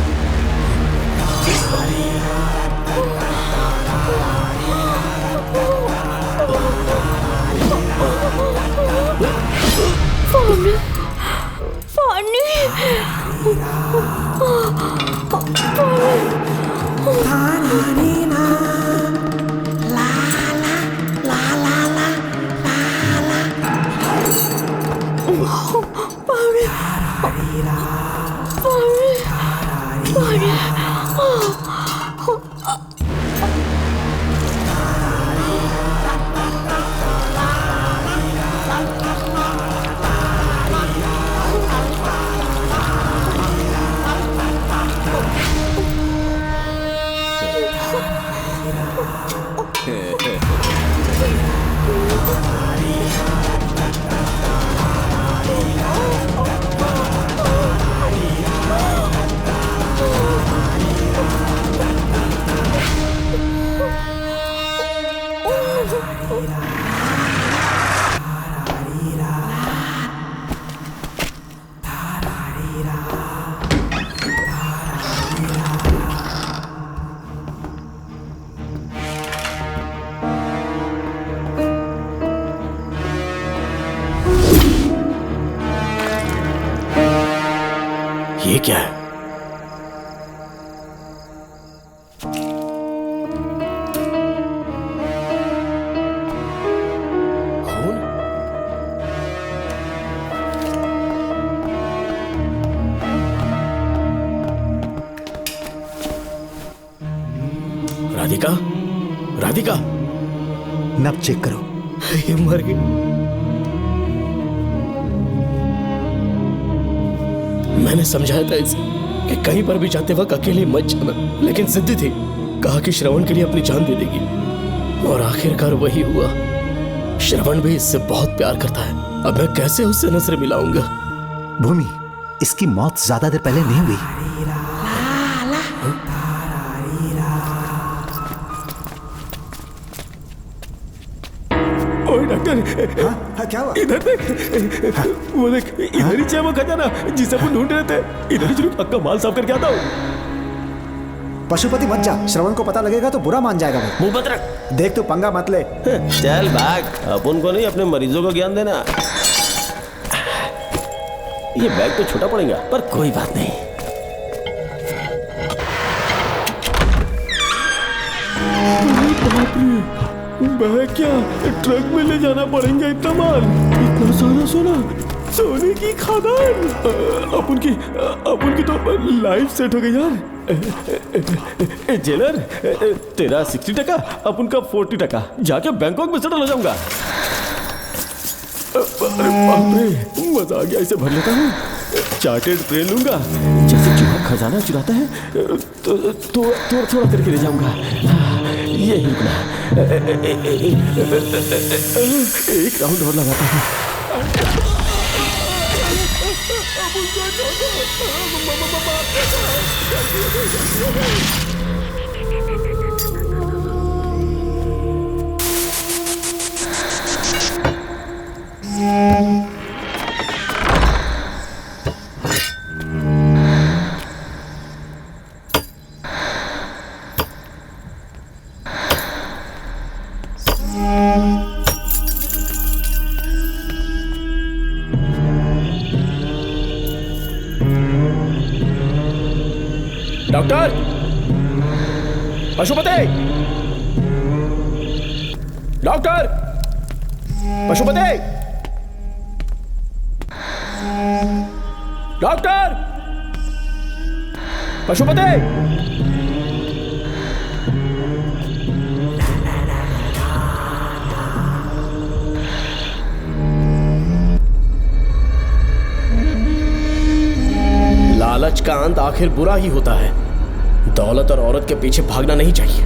ये क्या है? राधिका, राधिका, नब चेक करो। ये मर गई। मैंने समझाया था इसे कि कहीं पर भी जाते वक्त अकेले मत जाना, लेकिन जिद्दी थी। कहा कि श्रवण के लिए अपनी जान दे देगी, और आखिरकार वही हुआ। श्रवण भी इससे बहुत प्यार करता है। अब मैं कैसे उससे नजर मिलाऊंगा? भूमि, इसकी मौत ज्यादा देर पहले नहीं हुई। ओए डॉक्टर, क्या हुआ? इधर देख, वो देख, इधर ही वो खजाना जिसे अपन ढूंढ रहे थे। इधर ही जरूर अक्का माल साफ करके आता हूँ। पशुपति मत जा, श्रवण को पता लगेगा तो बुरा मान जाएगा वो। मुंह बंद रख। देख तू पंगा मत ले। चल भाग, अपन को नहीं अपने मरीजों को ज्ञान देना। ये बैग तो छोटा पड़ेगा, पर कोई बात नहीं। बैग क्या ट्रक में ले जाना पड़ेगा? इतना माल, इतना सारा सोना, सोने की खदान। अपन की तो लाइफ सेट हो गई यार। जेलर, तेरा 60%, अपन का 40%। जाके बैंकॉक में सेटल हो जाऊंगा। अरे बाप रे, मजा आ गया। इसे भर लेता हूँ, चार्टेड ट्रेन लूंगा। जैसे चूहा खजाना चुराता है तो थोड़ा थोड़ा करके ले जाऊंगा। ये ही रुकना, एक राउंड और लगाता हूँ। Doctor, Pashupati, doctor, Pashupati, doctor, Pashupati. लालच का अंत आखिर बुरा ही होता है। दौलत और औरत के पीछे भागना नहीं चाहिए।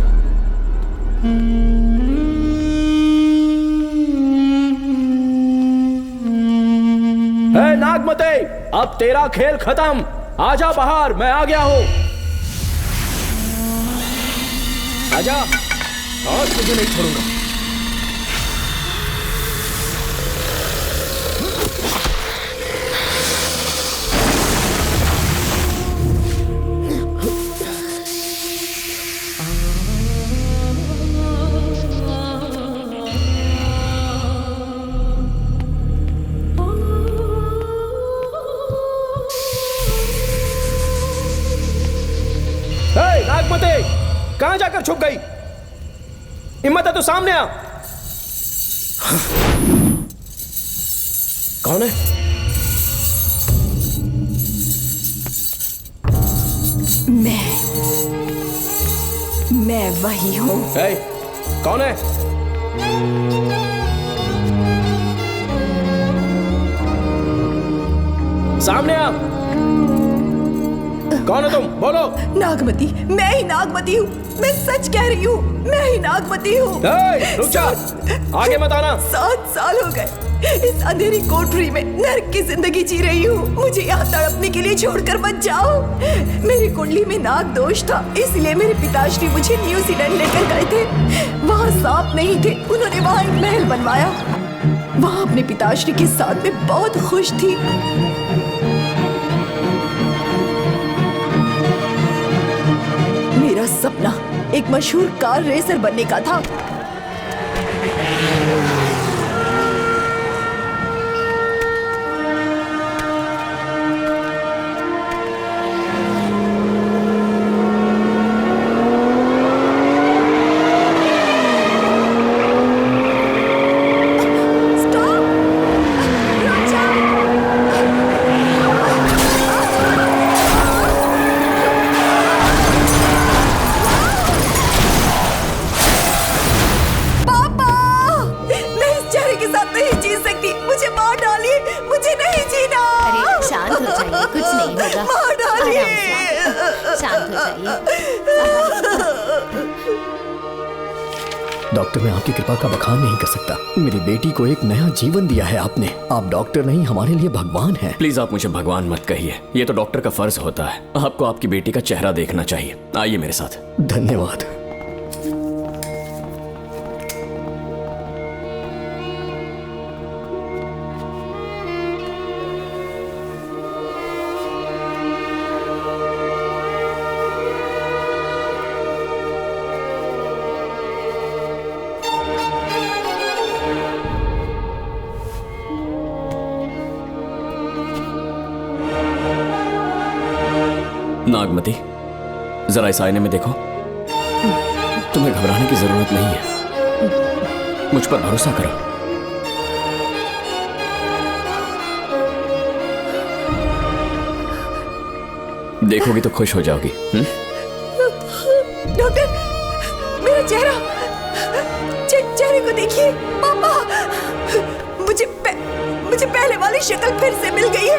ए नागमते, अब तेरा खेल खत्म। आजा बाहर, मैं आ गया हूं। आजा, आज तुझे नहीं छोड़ूंगा। कहां जाकर छुप गई? हिम्मत है तो सामने आ। कौन है? मैं वही हूँ। कौन है? सामने आ। कौन हो तुम? बोलो। नागमती, मैं ही नागमती हूँ। मैं सच कह रही हूँ, मैं ही नागमती हूँ। रुक जा, आगे मत आना। 7 साल हो गए इस अंधेरी कोठरी में नर्क की जिंदगी जी रही हूँ। मुझे यहाँ तड़पने के लिए छोड़कर मत जाओ। मेरी कुंडली में नाग दोष था, इसलिए मेरे पिताश्री मुझे न्यूजीलैंड लेकर गए थे। वहाँ सांप नहीं थे, उन्होंने वहाँ एक महल बनवाया। वहाँ अपने पिताश्री के साथ में बहुत खुश थी। मेरा सपना एक मशहूर कार रेसर बनने का था। डॉक्टर, मैं आपकी कृपा का बखान नहीं कर सकता। मेरी बेटी को एक नया जीवन दिया है आपने। आप डॉक्टर नहीं, हमारे लिए भगवान हैं। प्लीज आप मुझे भगवान मत कहिए, ये तो डॉक्टर का फर्ज होता है। आपको आपकी बेटी का चेहरा देखना चाहिए। आइए मेरे साथ। धन्यवाद। नागमती, जरा इस आईने में देखो। तुम्हें घबराने की जरूरत नहीं है, मुझ पर भरोसा करो। देखोगी तो खुश हो जाओगी। डॉक्टर, मेरा चेहरे को देखिए। पापा, मुझे पहले वाली शक्ल फिर से मिल गई है।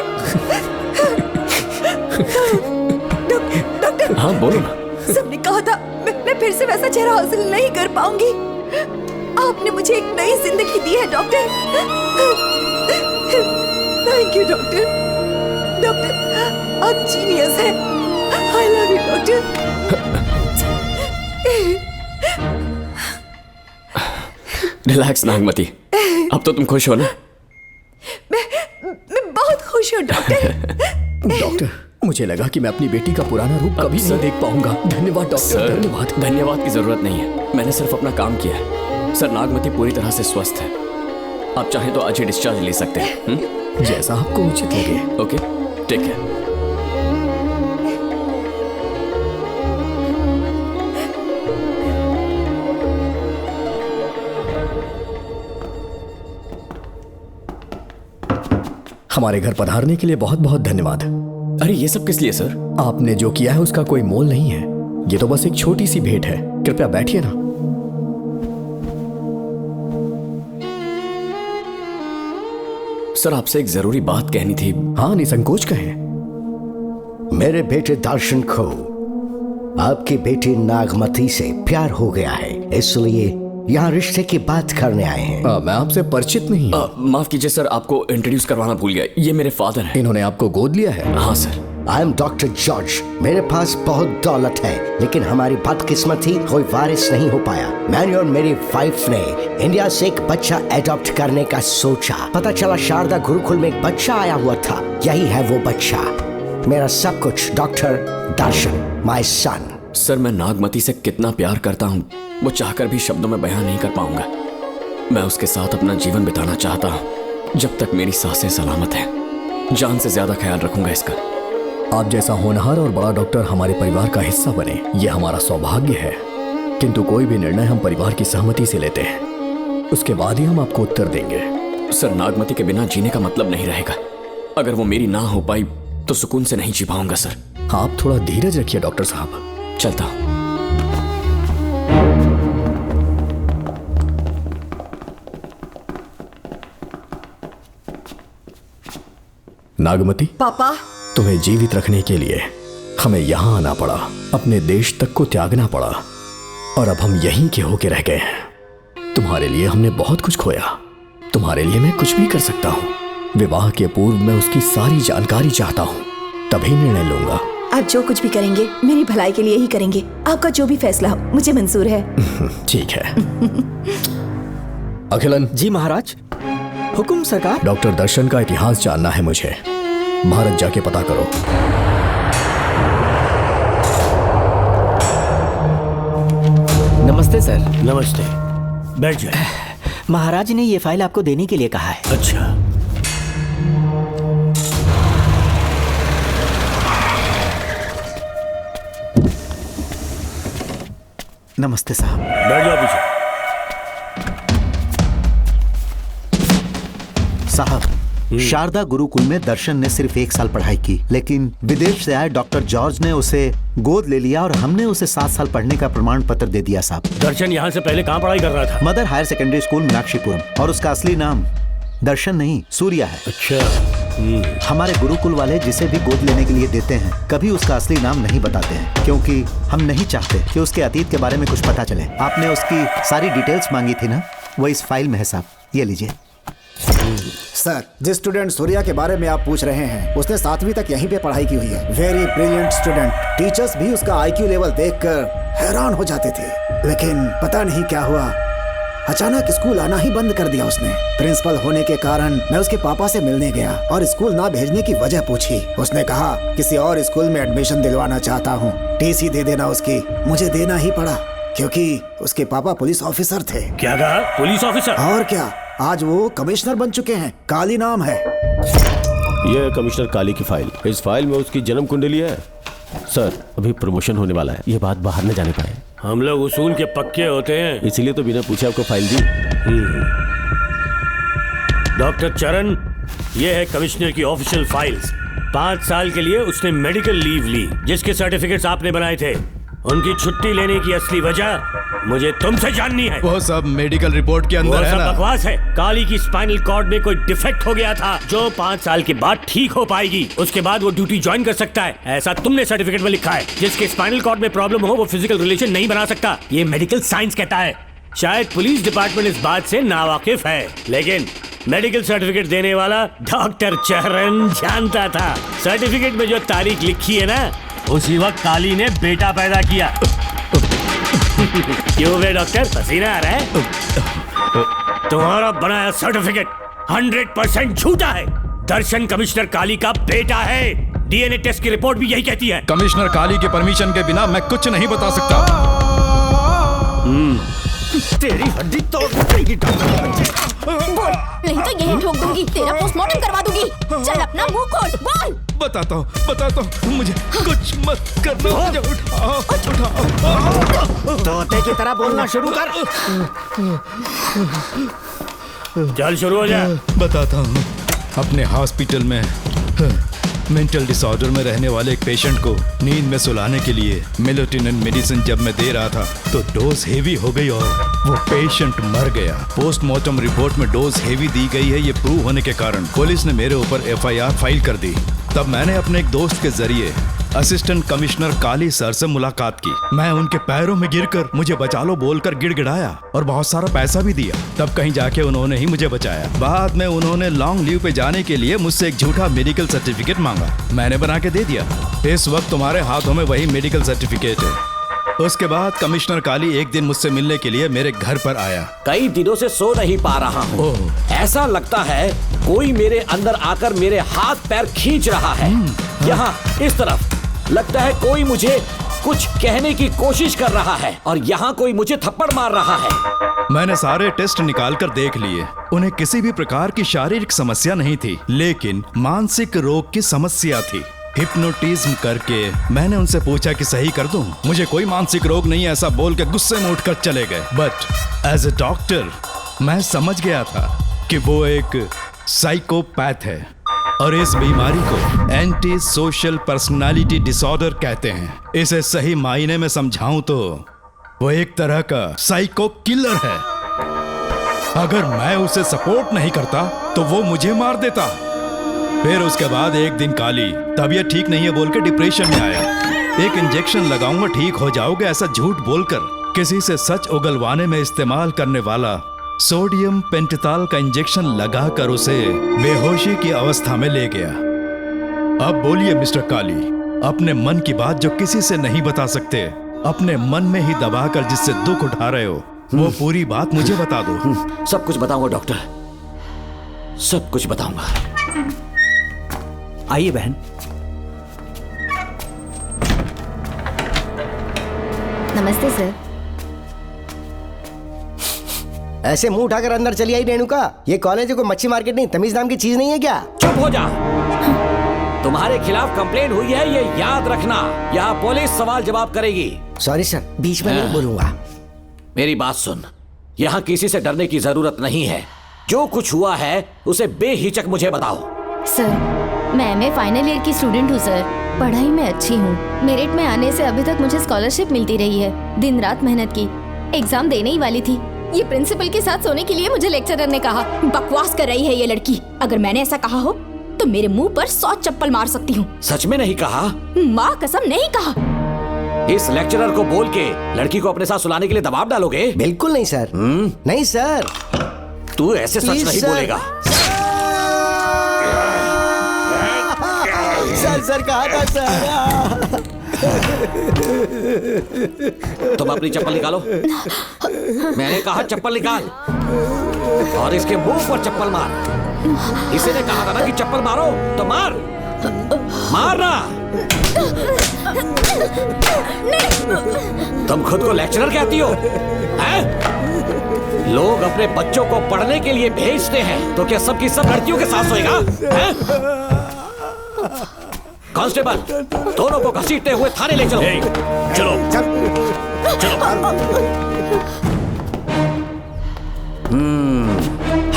डॉक्टर, हाँ बोलो ना। सबने कहा था मैं फिर से वैसा चेहरा हासिल नहीं कर पाऊंगी। आपने मुझे एक नई जिंदगी दी है doctor. Thank you doctor. Doctor, आप जीनियस हैं। I love you doctor. Relax Nagmati, अब तो तुम खुश हो ना? मैं बहुत खुश हूँ डॉक्टर। डॉक्टर, मुझे लगा कि मैं अपनी बेटी का पुराना रूप कभी नहीं देख पाऊंगा। धन्यवाद डॉक्टर, धन्यवाद। धन्यवाद की जरूरत नहीं है, मैंने सिर्फ अपना काम किया है। सर, नागमती पूरी तरह से स्वस्थ है। आप चाहें तो आज ही डिस्चार्ज ले सकते हैं। जैसा आपको उचित लगे। Okay, take care. हमारे घर पधारने के लिए बहुत बहुत धन्यवाद। अरे ये सब किस लिए सर? आपने जो किया है उसका कोई मोल नहीं है। ये तो बस एक छोटी सी भेंट है। कृपया बैठिए ना। सर, आपसे एक जरूरी बात कहनी थी। हाँ, निसंकोच कहें। मेरे बेटे दर्शन को आपकी बेटी नागमती से प्यार हो गया है, इसलिए यहाँ रिश्ते की बात करने आए हैं। मैं आपसे परिचित नहीं। माफ कीजिए सर, आपको इंट्रोड्यूस करवाना भूल गया। ये मेरे फादर हैं। इन्होंने आपको गोद लिया है? हाँ sir. I am doctor George. मेरे पास बहुत दौलत है, लेकिन हमारी बदकिस्मती कोई वारिस नहीं हो पाया। मैंने और मेरी वाइफ ने इंडिया से एक बच्चा एडॉप्ट करने का सोचा। पता चला शारदा गुरुकुल में एक बच्चा आया हुआ था। यही है वो बच्चा, मेरा सब कुछ। Doctor Darshan, my son. Sir, मैं नागमती से कितना प्यार करता हूँ वो चाहकर भी शब्दों में बयान नहीं कर पाऊंगा। मैं उसके साथ अपना जीवन बिताना चाहता हूँ जब तक मेरी सांसें सलामत हैं। जान से ज्यादा ख्याल रखूंगा इसका। आप जैसा होनहार और बड़ा डॉक्टर हमारे परिवार का हिस्सा बने, ये हमारा सौभाग्य है। किंतु कोई भी निर्णय हम परिवार की सहमति से लेते हैं, उसके बाद ही हम आपको उत्तर देंगे। सर, नागमती के बिना जीने का मतलब नहीं रहेगा। अगर वो मेरी ना हो पाई तो सुकून से नहीं जी पाऊंगा सर। आप थोड़ा धीरज रखिए डॉक्टर साहब। चलता हूं। नागमती, पापा, तुम्हें जीवित रखने के लिए हमें यहाँ आना पड़ा, अपने देश तक को त्यागना पड़ा, और अब हम यहीं के होके रह गए हैं। तुम्हारे लिए हमने बहुत कुछ खोया, तुम्हारे लिए मैं कुछ भी कर सकता हूँ। विवाह के पूर्व मैं उसकी सारी जानकारी चाहता हूँ, तभी निर्णय लूंगा। आप जो कुछ भी करेंगे मेरी भलाई के लिए ही करेंगे। आपका जो भी फैसला हो मुझे मंजूर है। ठीक है। अखिलन। जी महाराज। हुकुम सरकार। डॉक्टर दर्शन का इतिहास जानना है मुझे। भारत जाके पता करो। नमस्ते सर। नमस्ते, बैठ जाए। महाराज ने ये फाइल आपको देने के लिए कहा है। अच्छा। नमस्ते साहब। बैठ जाओ पीछे। साहब, शारदा गुरुकुल में दर्शन ने सिर्फ 1 साल पढ़ाई की, लेकिन विदेश से आए डॉक्टर जॉर्ज ने उसे गोद ले लिया और हमने उसे 7 साल पढ़ने का प्रमाण पत्र दे दिया साहब। दर्शन यहाँ से पहले कहाँ पढ़ाई कर रहा था? Mother higher secondary school Meenakshipuram, और उसका असली नाम दर्शन नहीं सूर्या है। अच्छा। हमारे गुरुकुल वाले जिसे भी गोद लेने के लिए देते हैं कभी उसका असली नाम नहीं बताते हैं, क्योंकि हम नहीं चाहते कि उसके अतीत के बारे में कुछ पता चले। आपने उसकी सारी डिटेल्स मांगी थी ना, वो इस फाइल में है साहब, ये लीजिए। सर, जिस स्टूडेंट सूर्या के बारे में आप पूछ रहे हैं उसने 7वीं तक यहीं पे पढ़ाई की हुई है। Very brilliant student. टीचर्स भी उसका IQ लेवल देखकर हैरान हो जाते थे, लेकिन पता नहीं क्या हुआ, अचानक स्कूल आना ही बंद कर दिया उसने। प्रिंसिपल होने के कारण मैं उसके पापा से मिलने गया और स्कूल ना भेजने की वजह पूछी। उसने कहा किसी और स्कूल में एडमिशन दिलवाना चाहता हूँ, TC दे देना उसकी। मुझे देना ही पड़ा क्योंकि उसके पापा पुलिस ऑफिसर थे। क्या कहा? Police officer? और क्या, आज वो कमिश्नर बन चुके हैं। काली नाम है। यह है कमिश्नर काली की फाइल। इस फाइल में उसकी जन्म कुंडली है। सर, अभी प्रमोशन होने वाला है, ये बात बाहर न जाने पाए। हम लोग उसूल के पक्के होते हैं, इसीलिए तो बिना पूछे आपको फाइल दी। डॉक्टर चरण, ये है कमिश्नर की ऑफिशियल फाइल्स। 5 साल के लिए उसने मेडिकल लीव ली, जिसके सर्टिफिकेट्स आपने बनाए थे। उनकी छुट्टी लेने की असली वजह मुझे तुमसे जाननी है। वो सब मेडिकल रिपोर्ट के अंदर है ना? बकवास है। काली की स्पाइनल कॉर्ड में कोई डिफेक्ट हो गया था जो 5 साल के बाद ठीक हो पाएगी। उसके बाद वो ड्यूटी ज्वाइन कर सकता है, ऐसा तुमने सर्टिफिकेट में लिखा है। जिसके स्पाइनल कॉर्ड में प्रॉब्लम हो वो फिजिकल रिलेशन नहीं बना सकता, ये मेडिकल साइंस कहता है। शायद पुलिस डिपार्टमेंट इस बात से नावाकिफ है, लेकिन मेडिकल सर्टिफिकेट देने वाला डॉक्टर चरण जानता था। सर्टिफिकेट में जो तारीख लिखी है ना, उसी वक्त काली ने बेटा पैदा किया। क्यों बे डॉक्टर, पसीना आ रहा है? तुम्हारा बनाया सर्टिफिकेट 100% झूठा है। दर्शन कमिश्नर काली का बेटा है। DNA टेस्ट की रिपोर्ट भी यही कहती है। कमिश्नर काली के परमिशन के बिना मैं कुछ नहीं बता सकता। तेरी हड्डी तोड़ देगी नहीं तो यही ठोक दूंगी, तेरा पोस्टमार्टम करवा दूंगी। चल अपना मुंह खोल, बोल। बताता हूँ, मुझे कुछ मत करना। मुझे उठाओ। तोते की तरह बोलना शुरू कर। चल शुरू हो जा। बताता हूँ, अपने हॉस्पिटल में मेंटल डिसऑर्डर में रहने वाले एक पेशेंट को नींद में सुलाने के लिए मेलेटोनिन मेडिसिन जब मैं दे रहा था तो डोज हेवी हो गई और वो पेशेंट मर गया। पोस्टमार्टम रिपोर्ट में डोज हेवी दी गई है, ये प्रूव होने के कारण पुलिस ने मेरे ऊपर FIR फाइल कर दी। तब मैंने अपने एक दोस्त के जरिए असिस्टेंट कमिश्नर काली सर से मुलाकात की। मैं उनके पैरों में गिरकर मुझे बचा लो बोलकर गिड़गिड़ाया और बहुत सारा पैसा भी दिया। तब कहीं जाके उन्होंने ही मुझे बचाया। बाद में उन्होंने लॉन्ग लीव पे जाने के लिए मुझसे एक झूठा मेडिकल सर्टिफिकेट मांगा, मैंने बना के दे दिया। इस वक्त तुम्हारे हाथों में वही मेडिकल सर्टिफिकेट है। उसके बाद कमिश्नर काली एक दिन मुझसे मिलने के लिए मेरे घर पर आया। कई दिनों से सो नहीं पा रहा हूँ। ऐसा लगता है कोई मेरे अंदर आकर मेरे हाथ पैर खींच रहा है। यहाँ इस तरफ लगता है कोई मुझे कुछ कहने की कोशिश कर रहा है और यहाँ कोई मुझे थप्पड़ मार रहा है। मैंने सारे टेस्ट निकाल कर देख लिए, उन्हें किसी भी प्रकार की शारीरिक समस्या नहीं थी, लेकिन मानसिक रोग की समस्या थी। हिप्नोटिज्म करके मैंने उनसे पूछा कि सही कर दूं। मुझे कोई मानसिक रोग नहीं है ऐसा बोल के गुस्से में उठकर चले गए। बट एज ए डॉक्टर मैं समझ गया था कि वो एक साइकोपैथ है और इस बीमारी को एंटी सोशल पर्सनालिटी डिसऑर्डर कहते हैं। इसे सही मायने में समझाऊं तो वो एक तरह का साइको किलर है। अगर मैं उसे सपोर्ट नहीं करता तो वो मुझे मार देता। फिर उसके बाद एक दिन काली तबीयत ठीक नहीं है बोल के डिप्रेशन में आया। एक इंजेक्शन लगाऊंगा ठीक हो जाओगे ऐसा झूठ बोलकर किसी से सच उगलवाने में इस्तेमाल करने वाला सोडियम पेंटथॉल का इंजेक्शन लगाकर उसे बेहोशी की अवस्था में ले गया। अब बोलिए मिस्टर काली, अपने मन की बात जो किसी से नहीं बता सकते, अपने मन में ही दबाकर जिससे दुख उठा रहे हो, वो पूरी बात मुझे बता दो। सब कुछ बताऊंगा डॉक्टर, सब कुछ बताऊंगा। आइए बहन। नमस्ते सर। ऐसे मुंह उठाकर अंदर चली आई रेणुका। ये कॉलेज है कोई मच्छी मार्केट नहीं, तमीज नाम की चीज नहीं है क्या? चुप हो जा। तुम्हारे खिलाफ कंप्लेंट हुई है ये याद रखना। यहाँ पुलिस सवाल जवाब करेगी। सॉरी सर, बीच में नहीं बोलूंगा। मेरी बात सुन, यहाँ किसी से डरने की जरूरत नहीं है। जो कुछ हुआ है उसे बेहिचक मुझे बताओ। सर, मैं एमए फाइनल ईयर की स्टूडेंट हूँ सर। पढ़ाई में अच्छी हूँ। मेरिट में आने से अभी तक मुझे स्कॉलरशिप मिलती रही है। दिन रात मेहनत की, एग्जाम देने ही वाली थी। ये प्रिंसिपल के साथ सोने के लिए मुझे लेक्चरर ने कहा। बकवास कर रही है ये लड़की। अगर मैंने ऐसा कहा हो तो मेरे मुंह पर 100 चप्पल मार सकती हूँ। सच में नहीं कहा? माँ कसम नहीं कहा। इस लेक्चरर को बोल के लड़की को अपने साथ सुलाने के लिए दबाव डालोगे? बिल्कुल नहीं सर। नहीं सर। तू ऐसे सच नहीं बोलेगा। सर कहा था सर। तुम अपनी चप्पल निकालो। मैंने कहा चप्पल निकाल और इसके मुंह पर चप्पल मार। इसी ने कहा था ना कि चप्पल मारो तो मार। मारना। तुम खुद को लेक्चरर कहती हो हैं? लोग अपने बच्चों को पढ़ने के लिए भेजते हैं तो क्या सबकी सब लड़कियों के साथ सोएगा हैं? कांस्टेबल, दोनों को घसीटते हुए थाने ले चलो। चलो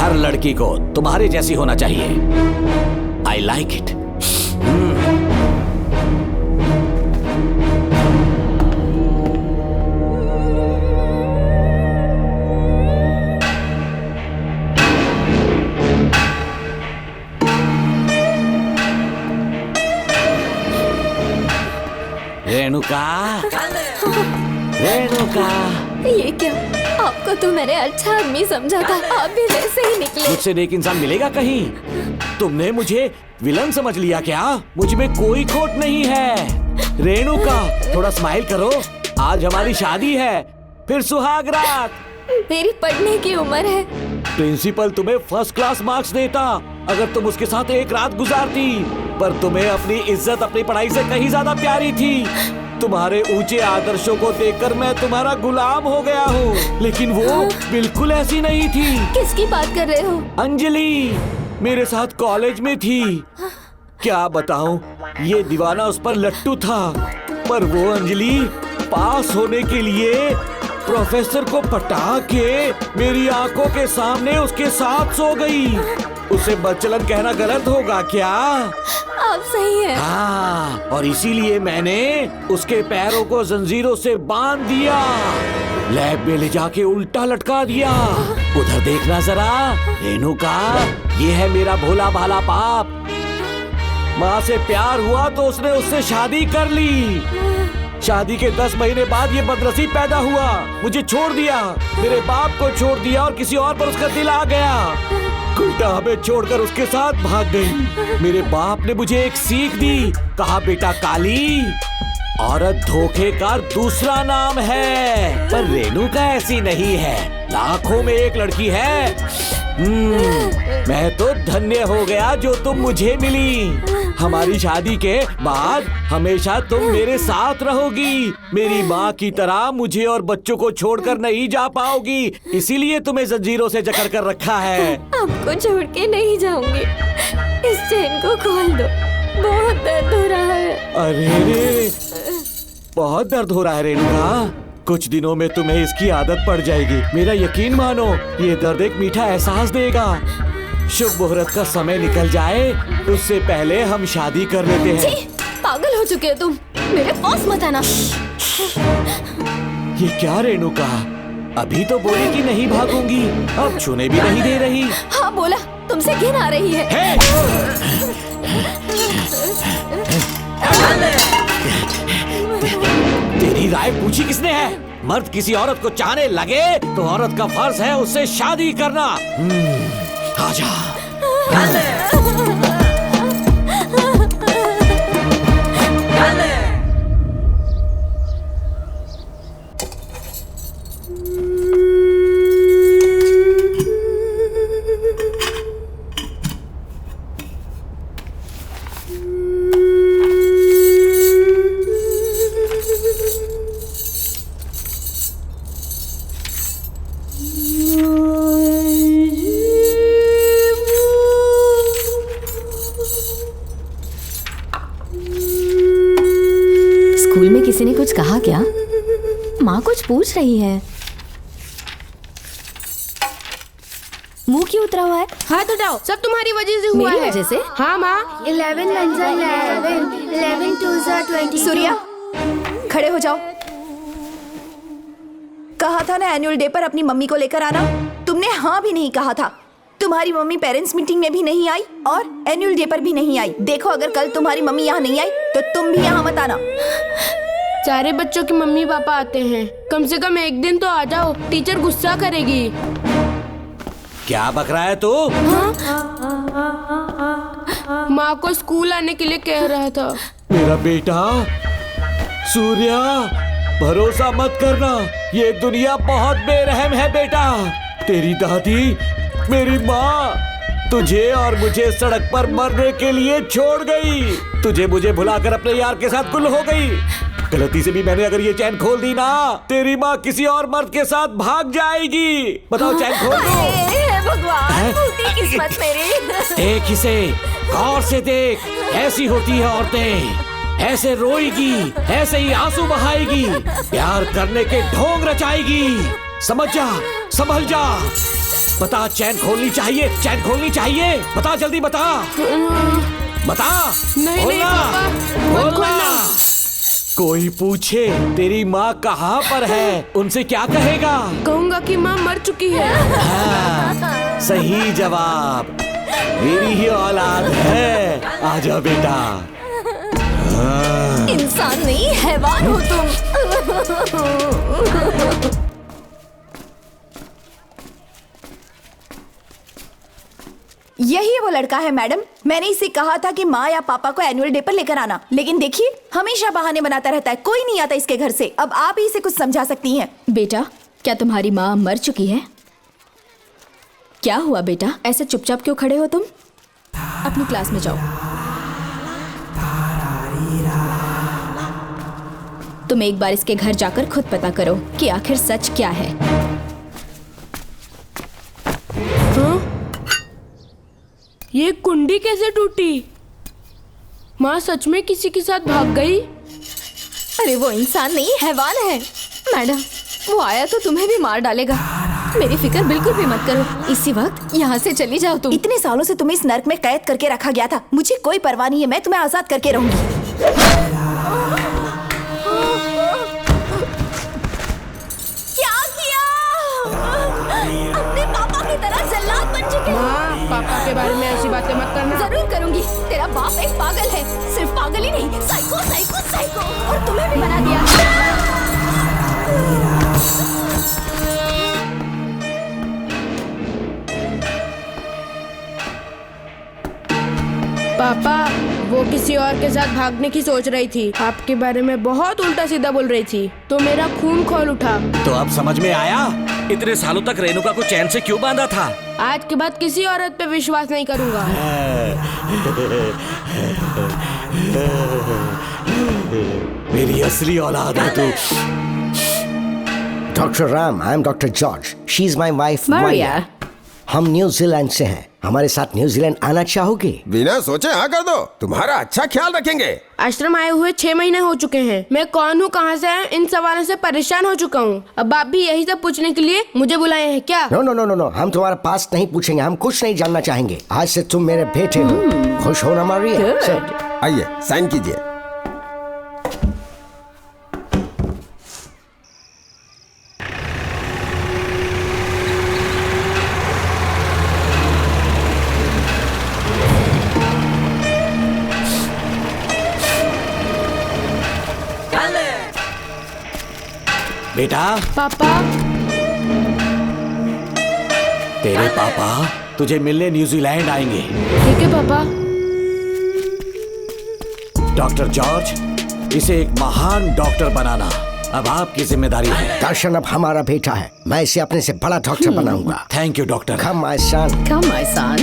हर लड़की को तुम्हारे जैसी होना चाहिए। I like it. Renuka, Renuka. ये क्या? आपको तो मैंने अच्छा आदमी समझा था, आप भी वैसे ही निकले। मुझसे नेक इंसान मिलेगा कहीं? तुमने मुझे विलन समझ लिया क्या? मुझ में कोई खोट नहीं है। रेणुका, थोड़ा स्माइल करो। आज हमारी शादी है, फिर सुहाग रात। मेरी पढ़ने की उम्र है। प्रिंसिपल तुम्हें फर्स्ट क्लास मार्क्स देता अगर तुम उसके साथ एक रात गुजारती, पर तुम्हें अपनी इज्जत अपनी पढ़ाई से कहीं ज्यादा प्यारी थी। तुम्हारे ऊंचे आदर्शों को देखकर मैं तुम्हारा गुलाम हो गया हूँ, लेकिन वो बिल्कुल ऐसी नहीं थी। किसकी बात कर रहे हो? अंजलि मेरे साथ कॉलेज में थी। क्या बताऊं, ये दीवाना उस पर लट्टू था, पर वो अंजलि पास होने के लिए प्रोफेसर को पटा के मेरी आंखों के सामने उसके साथ सो गई। उसे बदचलन कहना गलत होगा क्या? आप सही हैं। हाँ, और इसीलिए मैंने उसके पैरों को जंजीरों से बांध दिया, लैब में ले जाके उल्टा लटका दिया। उधर देखना जरा रेणुका, ये है मेरा भोला भाला बाप। माँ से प्यार हुआ तो उसने उससे शादी कर ली। शादी के 10 महीने बाद ये बदनसीब पैदा हुआ, मुझे छोड़ दिया, मेरे बाप को छोड़ दिया और किसी और पर उसका दिल आ गया। उल्टा हमें छोड़कर उसके साथ भाग गई। मेरे बाप ने मुझे एक सीख दी, कहा बेटा काली, औरत धोखे का दूसरा नाम है, पर रेणुका ऐसी नहीं है, लाखों में एक लड़की है। मैं तो धन्य हो गया जो तुम मुझे मिली। हमारी शादी के बाद हमेशा तुम मेरे साथ रहोगी। मेरी माँ की तरह मुझे और बच्चों को छोड़कर नहीं जा पाओगी, इसीलिए तुम्हें जंजीरों से जकड़ कर रखा है। आपको छोड़ के नहीं जाऊंगी। इस चेन को खोल दो। बहुत दर्द हो रहा है। अरे बहुत दर्द हो रहा है रेणुका। कुछ दिनों में तुम्हें इसकी आदत पड़ जाएगी। मेरा यकीन मानो, ये दर्द एक मीठा एहसास देगा। शुभ मुहूर्त का समय निकल जाए उससे पहले हम शादी कर लेते हैं। पागल हो चुके हो तुम, मेरे पास मत आना। ये क्या रेणुका, अभी तो बोली कि नहीं भागूंगी, अब छूने भी नहीं दे रही। हाँ बोला, तुमसे घिन आ रही है। तेरी राय पूछी किसने है? मर्द किसी औरत को चाहने लगे तो औरत का फर्ज है उससे शादी करना। आजा। स्कूल में किसी ने कुछ कहा क्या? माँ कुछ पूछ रही है। मुंह क्यों उतरा हुआ है? हाथ उठाओ, सब तुम्हारी वजह से हुआ है। मेरी वजह से? हाँ माँ। 11 1 11 11 2 22। सूर्या, खड़े हो जाओ। कहा था ना एनुअल डे पर अपनी मम्मी को लेकर आना, तुमने हाँ भी नहीं कहा था। तुम्हारी मम्मी पेरेंट्स मीटिंग में भी नहीं आई और एनुअल डे पर भी नहीं आई। देखो अगर कल तुम्हारी मम्मी यहाँ नहीं आई तो तुम भी यहाँ मत आना। सारे बच्चों की मम्मी पापा आते हैं, कम से कम एक दिन तो आ जाओ, टीचर गुस्सा करेगी। क्या बक रहा है तू? माँ को स्कूल आने के लिए कह रहा था। मेरा बेटा सूर्या, भरोसा मत करना, ये दुनिया बहुत बेरहम है बेटा। तेरी दादी, मेरी माँ तुझे और मुझे सड़क पर मरने के लिए छोड़ गई। तुझे मुझे भुलाकर अपने यार के साथ गुल हो गई। गलती से भी मैंने अगर ये चैन खोल दी ना, तेरी माँ किसी और मर्द के साथ भाग जाएगी। बताओ चैन खोल दो। भगवान, फूटी किस्मत मेरी। देख इसे, गौर से देख, ऐसी होती है औरतें, ऐसे रोएगी, ऐसे ही आंसू बहाएगी, प्यार करने के ढोंग रचाएगी। समझ जा, संभल जा। बता, चैन खोलनी चाहिए, चैन खोलनी चाहिए। बता जल्दी बता, बता। नहीं नहीं पापा, मत खोलना। कोई पूछे तेरी माँ कहाँ पर है, उनसे क्या कहेगा? कहूँगा कि माँ मर चुकी है। हाँ, सही जवाब, मेरी ही औलाद है। आजा बेटा। हाँ। इंसान नहीं हैवान हो तुम। यही वो लड़का है मैडम, मैंने इसे कहा था कि माँ या पापा को एनुअल डे पर लेकर आना, लेकिन देखिए हमेशा बहाने बनाता रहता है, कोई नहीं आता इसके घर से। अब आप ही इसे कुछ समझा सकती हैं। बेटा, क्या तुम्हारी माँ मर चुकी है? क्या हुआ बेटा, ऐसे चुपचाप क्यों खड़े हो तुम? अपनी क्लास में जाओ। तुम एक बार इसके घर जाकर खुद पता करो कि आखिर सच क्या है। ये कुंडी कैसे टूटी? माँ सच में किसी के साथ भाग गई? अरे वो इंसान नहीं हैवान है मैडम, वो आया तो तुम्हें भी मार डालेगा। मेरी फिक्र बिल्कुल भी मत करो, इसी वक्त यहाँ से चली जाओ तुम। इतने सालों से तुम्हें इस नर्क में कैद करके रखा गया था, मुझे कोई परवाह नहीं है, मैं तुम्हें आजाद करके रहूंगी। क्या किया? अपने पापा की तरह जल्लाद बन चुके हो। पापा के बारे में ऐसी बातें मत करना। जरूर करूंगी, तेरा बाप एक पागल है, सिर्फ पागल ही नहीं, साइको साइको साइको, और तुम्हें भी बना दिया। पापा, वो किसी और के साथ भागने की सोच रही थी, आपके बारे में बहुत उल्टा सीधा बोल रही थी, तो मेरा खून खौल उठा। तो अब समझ में आया इतने सालों तक रेणुका को चैन से क्यों बांधा था? आज के बाद किसी औरत पे विश्वास नहीं करूंगा। मेरी असली औलाद है तू। Doctor Ram, I am doctor George, she is my wife Maria. हम न्यूजीलैंड से हैं। हमारे साथ न्यूजीलैंड आना चाहोगे? बिना सोचे हाँ कर दो, तुम्हारा अच्छा ख्याल रखेंगे। आश्रम आए हुए 6 महीने हो चुके हैं। मैं कौन हूँ, कहाँ से आया, इन सवालों से परेशान हो चुका हूँ। अब आप भी यही सब पूछने के लिए मुझे बुलाए हैं क्या? No no no no no, हम तुम्हारा पास्ट नहीं पूछेंगे, हम कुछ नहीं जानना चाहेंगे। आज से तुम मेरे बेटे हो। खुश हो ना मारिया? आइए साइन कीजिए। बेटा। पापा। तेरे पापा तुझे मिलने न्यूजीलैंड आएंगे। ठीक है पापा। डॉक्टर जॉर्ज, इसे एक महान डॉक्टर बनाना अब आपकी जिम्मेदारी है। दर्शन अब हमारा बेटा है, मैं इसे अपने से बड़ा डॉक्टर बनाऊंगा। Thank you doctor. Come my son. Come my son.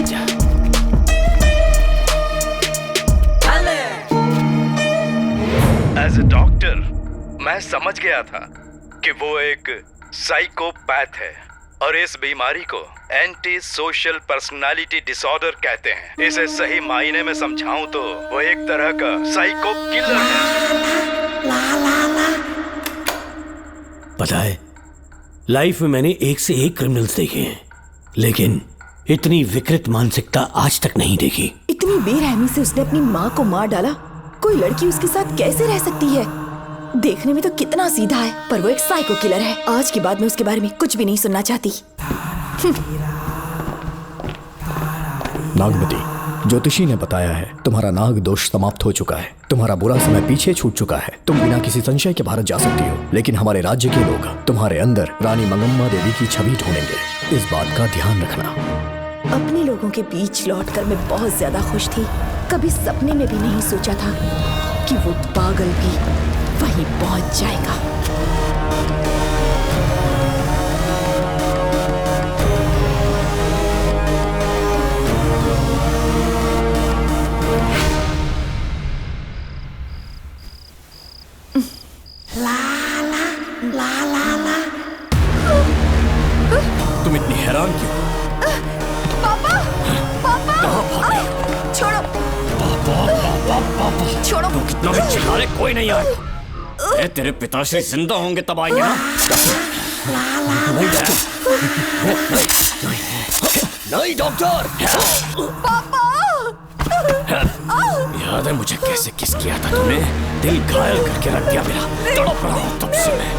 As a doctor मैं समझ गया था कि वो एक साइकोपैथ है और इस बीमारी को एंटी सोशल पर्सनालिटी डिसऑर्डर कहते हैं। इसे सही मायने में समझाऊं तो वो एक तरह का साइको किलर है। पता है, लाइफ में मैंने एक से एक क्रिमिनल्स देखे हैं, लेकिन इतनी विकृत मानसिकता आज तक नहीं देखी। इतनी बेरहमी से उसने अपनी माँ को मार डाला। कोई लड़की उसके साथ कैसे रह सकती है? देखने में तो कितना सीधा है, पर वो एक साइको किलर है। आज के बाद मैं उसके बारे में कुछ भी नहीं सुनना चाहती। नागमती, ज्योतिषी ने बताया है तुम्हारा नाग दोष समाप्त हो चुका है। तुम्हारा बुरा समय पीछे छूट चुका है। तुम बिना किसी संशय के भारत जा सकती हो, लेकिन हमारे राज्य के लोग तुम्हारे अंदर रानी मंगम्मा देवी की छवि ढूंढेंगे। इस बात का ध्यान रखना। अपने लोगों के बीच लौटकर मैं बहुत ज्यादा खुश थी। कभी सपने में भी नहीं सोचा था कि वो पागल भी वहीं पहुंच जाएगा। तुम इतनी हैरान क्यों? पापा, पापा, छोड़ो, छोड़ो। तू कितना भी चिल्ला ले, कोई नहीं आएगा। तेरे पिताश्री जिंदा होंगे तब आएंगे ना। नहीं डॉक्टर। पापा। याद है मुझे कैसे किस किया था तूने? दिल घायल करके रख दिया मेरा। तड़प रहा हूं तब से मैं।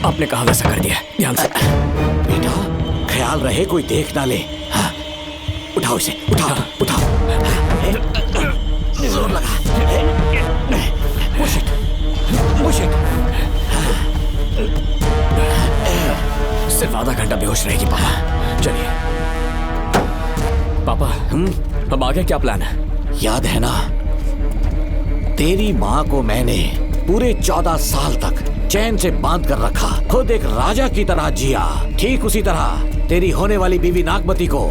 आपने कहा वैसा कर दिया, ध्यान से। बेटा ख्याल रहे कोई देख ना ले। हाँ। उठाओ इसे, उठाओ उठाओ। जोर लगा। Push it, push it. सिर्फ आधा घंटा बेहोश रहेगी पापा। चलिए पापा, अब आगे क्या प्लान है? याद है ना, तेरी माँ को मैंने पूरे 14 साल तक चैन से बांध कर रखा। खुद एक राजा की तरह जिया। ठीक उसी तरह तेरी होने वाली बीवी नागमती को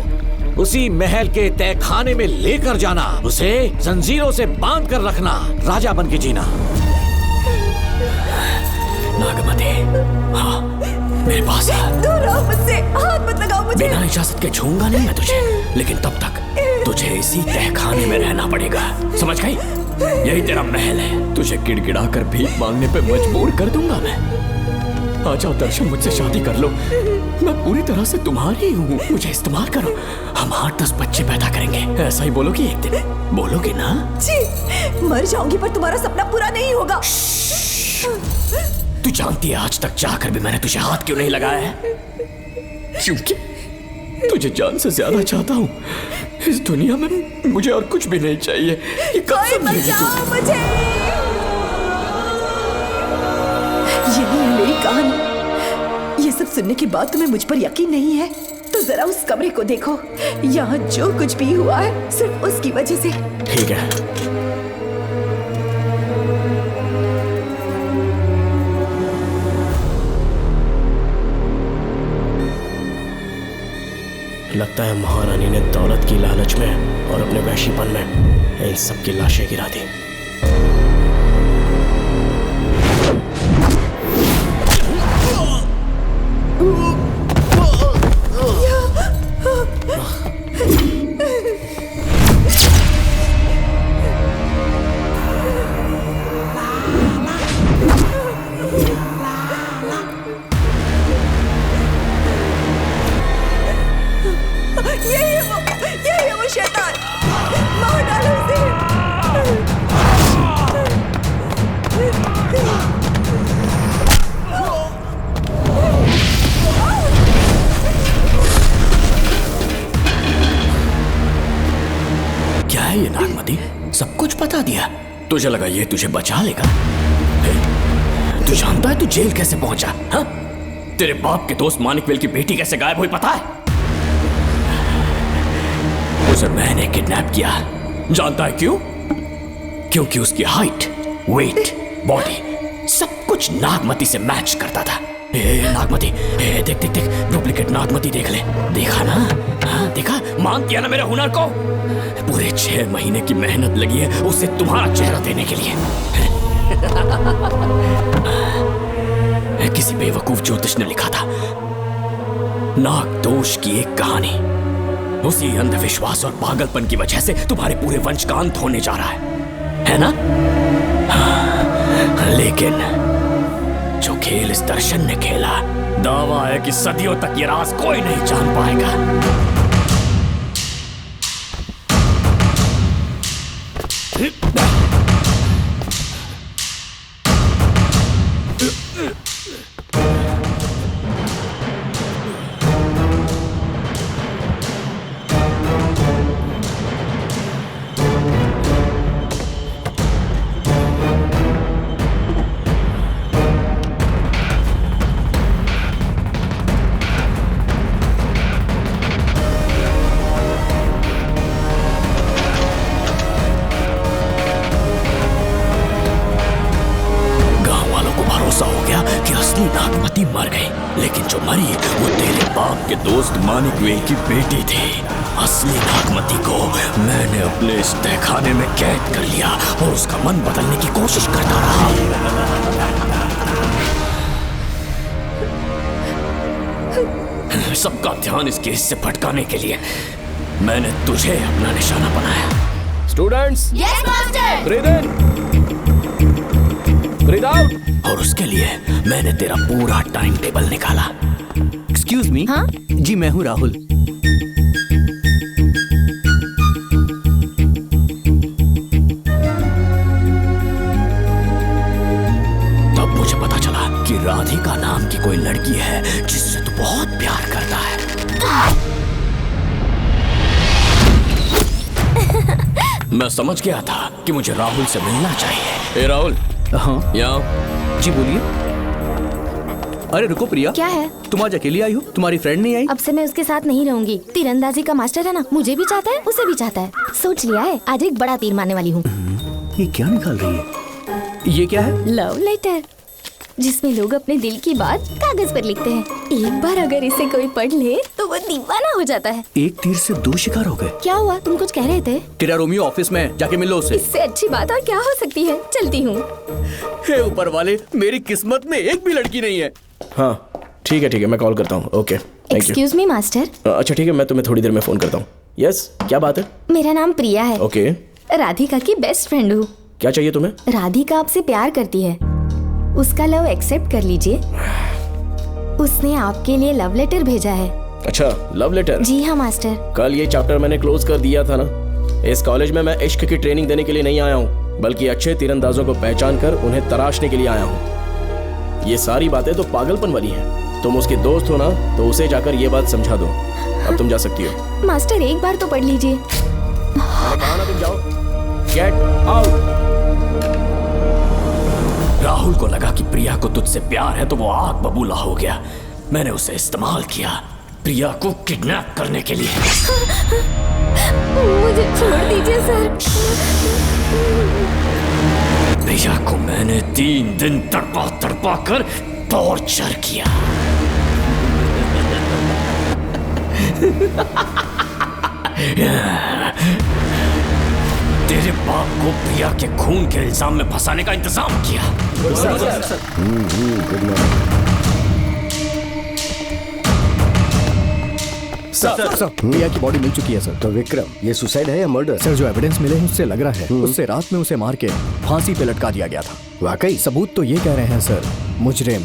उसी महल के तहखाने में लेकर जाना, उसे जंजीरों से बांध कर रखना, राजा बन के जीना। नागमती, हाँ मेरे पास है। दूर रहो मुझसे, हाथ मत लगाओ मुझे। बिना इजाजत के छूंगा नहीं मैं तुझे, लेकिन तब तक तुझे इसी तहखाने में रहना पड़ेगा, समझ गई? यही तेरा महल है। तुझे गिड़गिड़ा कर भीख मांगने पे मजबूर कर दूंगा मैं। आ जाओ दर्शन, मुझसे शादी कर लो। मैं पूरी तरह से तुम्हारी हूँ, मुझे इस्तेमाल करो। हम 8-10 बच्चे पैदा करेंगे। ऐसा ही बोलोगी एक दिन? बोलोगी ना? जी, मर जाऊंगी पर तुम्हारा सपना पूरा नहीं होगा। तू जानती है आज तक चाहकर भी मैंने तुझे हाथ क्यों नहीं लगाया है? क्योंकि तुझे जान से ज्यादा चाहता हूँ। इस दुनिया में मुझे और कुछ भी नहीं चाहिए। ये कब समझेगी तू? मुझे यही है मेरी कहानी। ये सब सुनने के बाद तुम्हें मुझ पर यकीन नहीं है तो जरा उस कमरे को देखो। यहाँ जो कुछ भी हुआ है सिर्फ उसकी वजह से। ठीक है, लगता है महारानी ने दौलत की लालच में और अपने वैशीपन में इन सब की लाशें गिरा दी। यही है वो शैतान। मार डालो उसे। क्या है ये नागमती? सब कुछ बता दिया। तुझे लगा ये तुझे बचा लेगा? तू जानता है तू जेल कैसे पहुंचा? हाँ? तेरे बाप के दोस्त मानिकवेल की बेटी कैसे गायब हुई पता है? उसे मैंने किडनैप किया। जानता है क्यों? क्योंकि उसकी हाइट, वेट, बॉडी सब कुछ नागमती से मैच करता था। नागमती, देख देख देख, डुप्लीकेट नागमती देख ले। देखा ना? हाँ, देखा? मान किया ना मेरे हुनर को? पूरे 6 महीने की मेहनत लगी है उसे तुम्हारा चेहरा देने के लिए। किसी बेवकूफ ज्योतिष ने लिखा था नागदोष की एक कहानी। उसी अंधविश्वास और पागलपन की वजह से तुम्हारे पूरे वंश का अंत होने जा रहा है ना? हाँ, लेकिन जो खेल इस दर्शन ने खेला, दावा है कि सदियों तक ये राज कोई नहीं जान पाएगा। मानिकवेल की बेटी थी। असली नागमती को मैंने अपने इस तहखाने में कैद कर लिया और उसका मन बदलने की कोशिश करता रहा। सबका ध्यान इस केस से भटकाने के लिए मैंने तुझे अपना निशाना बनाया। Students, yes master. ब्रीथ इन, ब्रीथ आउट। और उसके लिए मैंने तेरा पूरा टाइम टेबल निकाला। Excuse me. हाँ? जी मैं हूँ राहुल। तब मुझे पता चला कि राधिका नाम की कोई लड़की है जिससे तू बहुत प्यार करता है। मैं समझ गया था कि मुझे राहुल से मिलना चाहिए। ए राहुल। हाँ यहाँ। जी बोलिए। अरे रुको प्रिया, क्या है? तुम आज अकेली आई हो? तुम्हारी फ्रेंड नहीं आई? अब से मैं उसके साथ नहीं रहूंगी। तीरंदाजी का मास्टर है ना, मुझे भी चाहता है उसे भी चाहता है। सोच लिया है आज एक बड़ा तीर मारने वाली हूँ। ये क्या निकाल रही है? ये क्या है? लव लेटर, जिसमें लोग अपने दिल की बात कागज पर लिखते हैं। एक बार अगर इसे कोई पढ़ ले तो वो दीवाना हो जाता है। एक तीर से 2 शिकार हो गए। क्या हुआ? तुम कुछ कह रहे थे? तेरा रोमियो ऑफिस में, जाके मिल लो उससे। इससे अच्छी बात और क्या हो सकती है। चलती हूँ। हे ऊपर वाले, मेरी किस्मत में एक भी लड़की नहीं है। हाँ ठीक है, मैं कॉल करता हूँ। Okay, thank you. Excuse me master. अच्छा ठीक है, मैं तुम्हें थोड़ी देर में फोन करता हूँ। यस, क्या बात है? मेरा नाम प्रिया है। ओके। राधिका की बेस्ट फ्रेंड हूँ। क्या चाहिए तुम्हें? राधिका आपसे प्यार करती है, उसका लव एक्सेप्ट कर लीजिए। उसने आपके लिए लव लेटर भेजा है। अच्छा, लव लेटर? जी हाँ मास्टर। कल ये चैप्टर मैंने क्लोज कर दिया था ना। इस कॉलेज में मैं इश्क की ट्रेनिंग देने के लिए नहीं आया हूँ, बल्कि अच्छे तीरंदाजों को पहचान कर उन्हें तराशने के लिए आया हूँ। ये सारी बातें तो पागलपन वाली हैं। तुम उसकी दोस्त हो ना, तो उसे जाकर ये बात समझा दो। अब तुम जा सकती हो। मास्टर एक बार तो पढ़ लीजिए। मैंने कहा ना तुम जाओ। Get out. राहुल को लगा कि प्रिया को तुझसे प्यार है तो वो आग बबूला हो गया। मैंने उसे इस्तेमाल किया प्रिया को किडनैप करने के लिए। मुझे छोड़ दीजिए सर। प्रिया को मैंने 3 दिन तड़पा तड़पा कर टॉर्चर किया। तेरे बाप को प्रिया के खून के इल्जाम में फंसाने का इंतजाम किया। सर, प्रिया की बॉडी मिल चुकी है सर। तो विक्रम, ये सुसाइड है या मर्डर? सर, जो एविडेंस मिले हैं उससे लग रहा है उससे रात में उसे मार के फांसी पे लटका दिया गया था। वाकई? सबूत तो ये कह रहे हैं सर, मुजरिम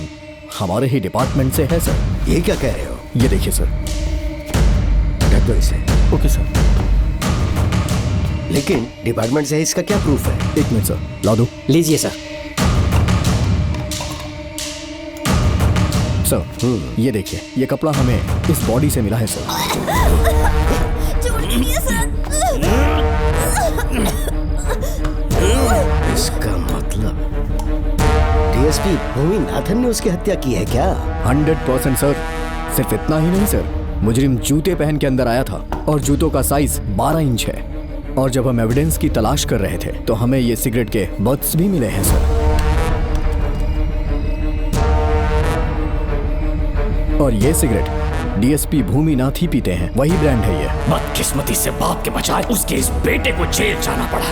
हमारे ही डिपार्टमेंट से है सर। ये क्या कह रहे हो? ये देखिए सर। ढक दो इसे। Okay sir. लेकिन डिपार्टमेंट से है, इसका क्या प्रूफ है? 1 मिनट सर, ला दो। लीजिए सर। सर, ये देखिए, ये कपड़ा हमें इस बॉडी से मिला है सर। इसका मतलब डीएसपी भूमि नाथन ने उसकी हत्या की है क्या? 100% सर। सिर्फ इतना ही नहीं सर, मुजरिम जूते पहन के अंदर आया था और जूतों का साइज 12 इंच है। और जब हम एविडेंस की तलाश कर रहे थे तो हमें ये सिगरेट के बट्स भी मिले हैं सर। और ये सिगरेट डीएसपी भूमि नाथ ही पीते हैं, वही ब्रांड है ये। बदकिस्मती से बाप के बजाय उसके इस बेटे को जेल जाना पड़ा।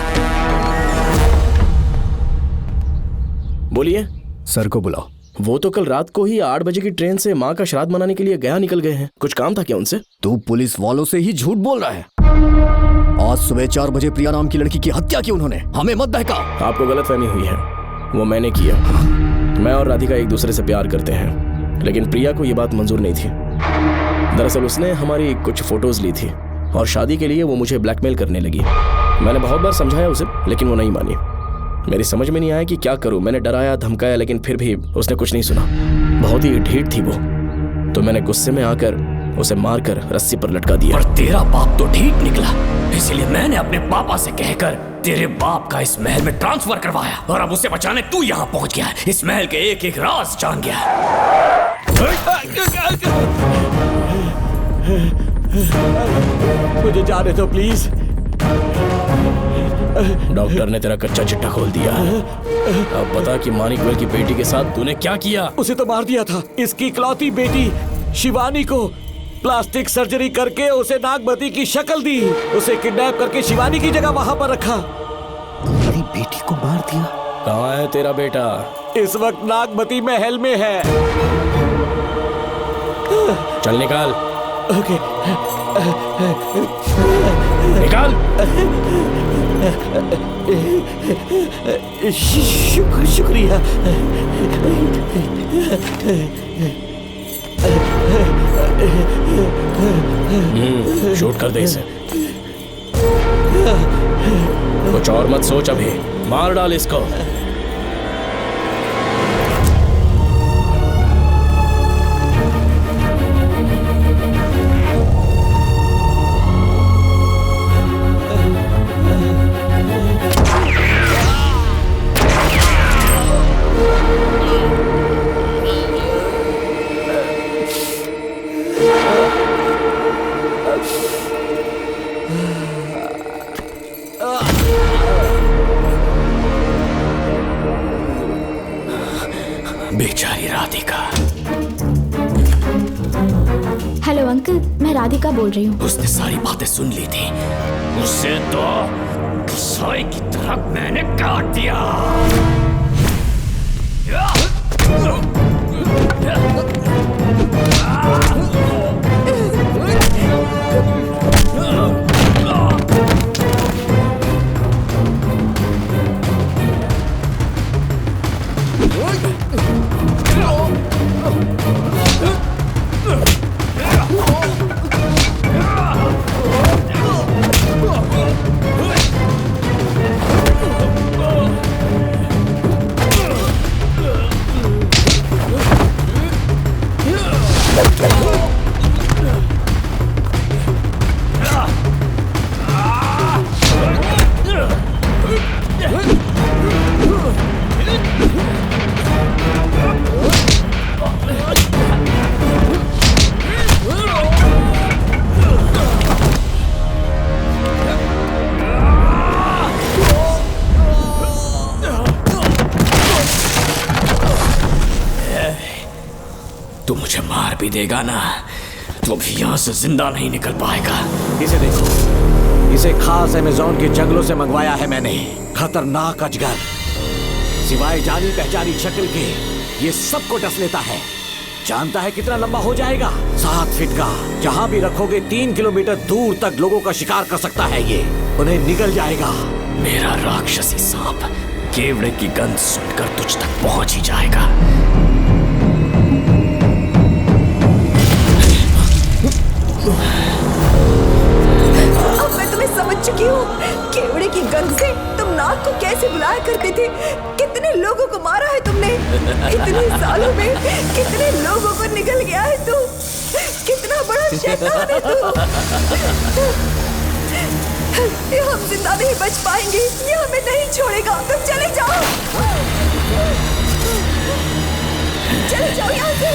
बोलिए। सर को बुलाओ। वो तो कल रात को ही 8 बजे की ट्रेन से माँ का श्राद्ध मनाने के लिए गया निकल गए हैं। कुछ काम था क्या उनसे? तू पुलिस वालों से ही झूठ बोल रहा है। आज सुबह 4 बजे प्रिया नाम की लड़की की हत्या की उन्होंने। हमें मत बहका। आपको गलतफहमी हुई है, वो मैंने किया। मैं और राधिका एक दूसरे से प्यार करते हैं, लेकिन प्रिया को ये बात मंजूर नहीं थी। दरअसल उसने हमारी कुछ फोटोज ली थी और शादी के लिए वो मुझे ब्लैकमेल करने लगी। मैंने बहुत बार समझाया उसे, लेकिन वो नहीं मानी। मेरी समझ में नहीं आया कि क्या करूं। मैंने डराया धमकाया, लेकिन फिर भी उसने कुछ नहीं सुना। बहुत ही ढीठ थी वो, तो मैंने गुस्से में आकर उसे मारकर रस्सी पर लटका दिया। और तेरा बाप तो ढीठ निकला, इसलिए मैंने अपने पापा से कहकर तेरे बाप का इस महल में ट्रांसफर करवाया। और अब उसे बचाने तू यहाँ पहुंच गया है। इस महल के एक एक राज जान गया। मुझे जाने दो प्लीज। डॉक्टर ने तेरा कच्चा चिट्ठा खोल दिया। अब बता कि मानिकवेल की बेटी के साथ तूने क्या किया? उसे तो मार दिया था। इसकी इकलौती बेटी शिवानी को प्लास्टिक सर्जरी करके उसे नागमती की शक्ल दी। उसे किडनैप करके शिवानी की जगह वहां पर रखा। मेरी बेटी को मार दिया? कहाँ है तेरा बेटा? इस वक्त नागमती महल में है। चल निकाल। ओके। निकाल। शुक्रिया। शूट कर दे इसे। कुछ और मत सोच, अभी मार डाल इसको। बेचारी राधिका। हेलो अंकल, मैं राधिका बोल रही हूँ। उसने सारी बातें सुन ली थी। उसे तो कसाई की तरह मैंने काट दिया। भी देगा ना तो भी यहाँ से जिंदा नहीं निकल पाएगा। इसे देखो, इसे खास अमेज़न के जंगलों से मंगवाया है मैंने। खतरनाक अजगर, सिवाय जानी पहचानी शक्ल के ये सबको डस लेता है। जानता है कितना लंबा हो जाएगा? 7 फीट का। जहाँ भी रखोगे 3 किलोमीटर दूर तक लोगों का शिकार कर सकता है ये। उन्हें निगल जाएगा। मेरा राक्षसी सांप केवड़े की गंध सुनकर तुझ तक पहुंच ही जाएगा। अब मैं तुम्हें समझ चुकी हूँ। केवड़े की गंध से तुम नाग को कैसे बुलाया करते थे। कितने लोगों को मारा है तुमने। इतने सालों में कितने लोगों को निगल गया है तू। कितना बड़ा शैतान है तू। हम जिंदा नहीं बच पाएंगे। ये हमें नहीं छोड़ेगा। तुम चले जाओ, चले जाओ यहाँ से।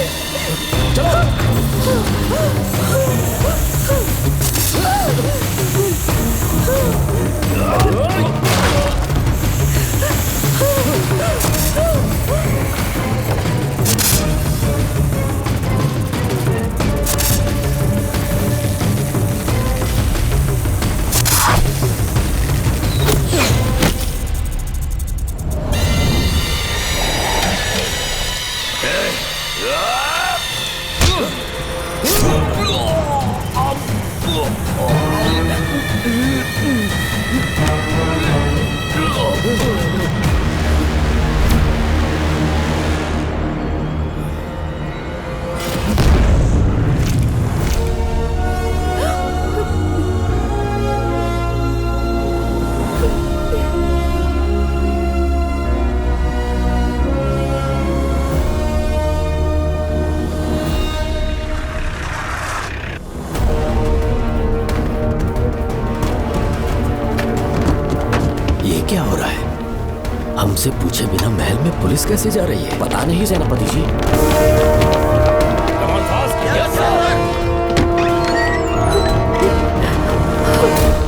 हमसे पूछे बिना महल में पुलिस कैसे जा रही है? पता नहीं सेनापति जी।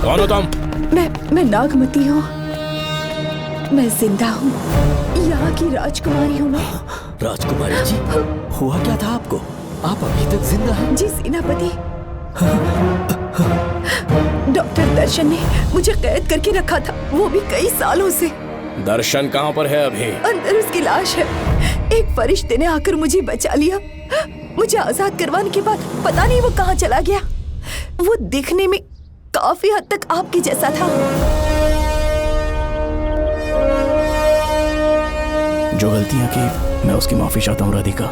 कौन हो तुम? मैं नागमती हूँ। मैं जिंदा हूँ। यहाँ की राजकुमारी हूँ मैं। राजकुमारी जी, हुआ क्या था आपको? आप अभी तक जिंदा हैं? जी सेनापति। डॉक्टर दर्शन ने मुझे कैद करके रखा था, वो भी कई सालों से। दर्शन कहाँ पर है अभी? अंदर उसकी लाश है। एक फरिश्ते ने आकर मुझे बचा लिया। मुझे आजाद करवाने के बाद पता नहीं वो कहाँ चला गया। वो दिखने में काफी हद तक आपके जैसा था। जो गलतियां की मैं उसकी माफी चाहता हूँ राधिका।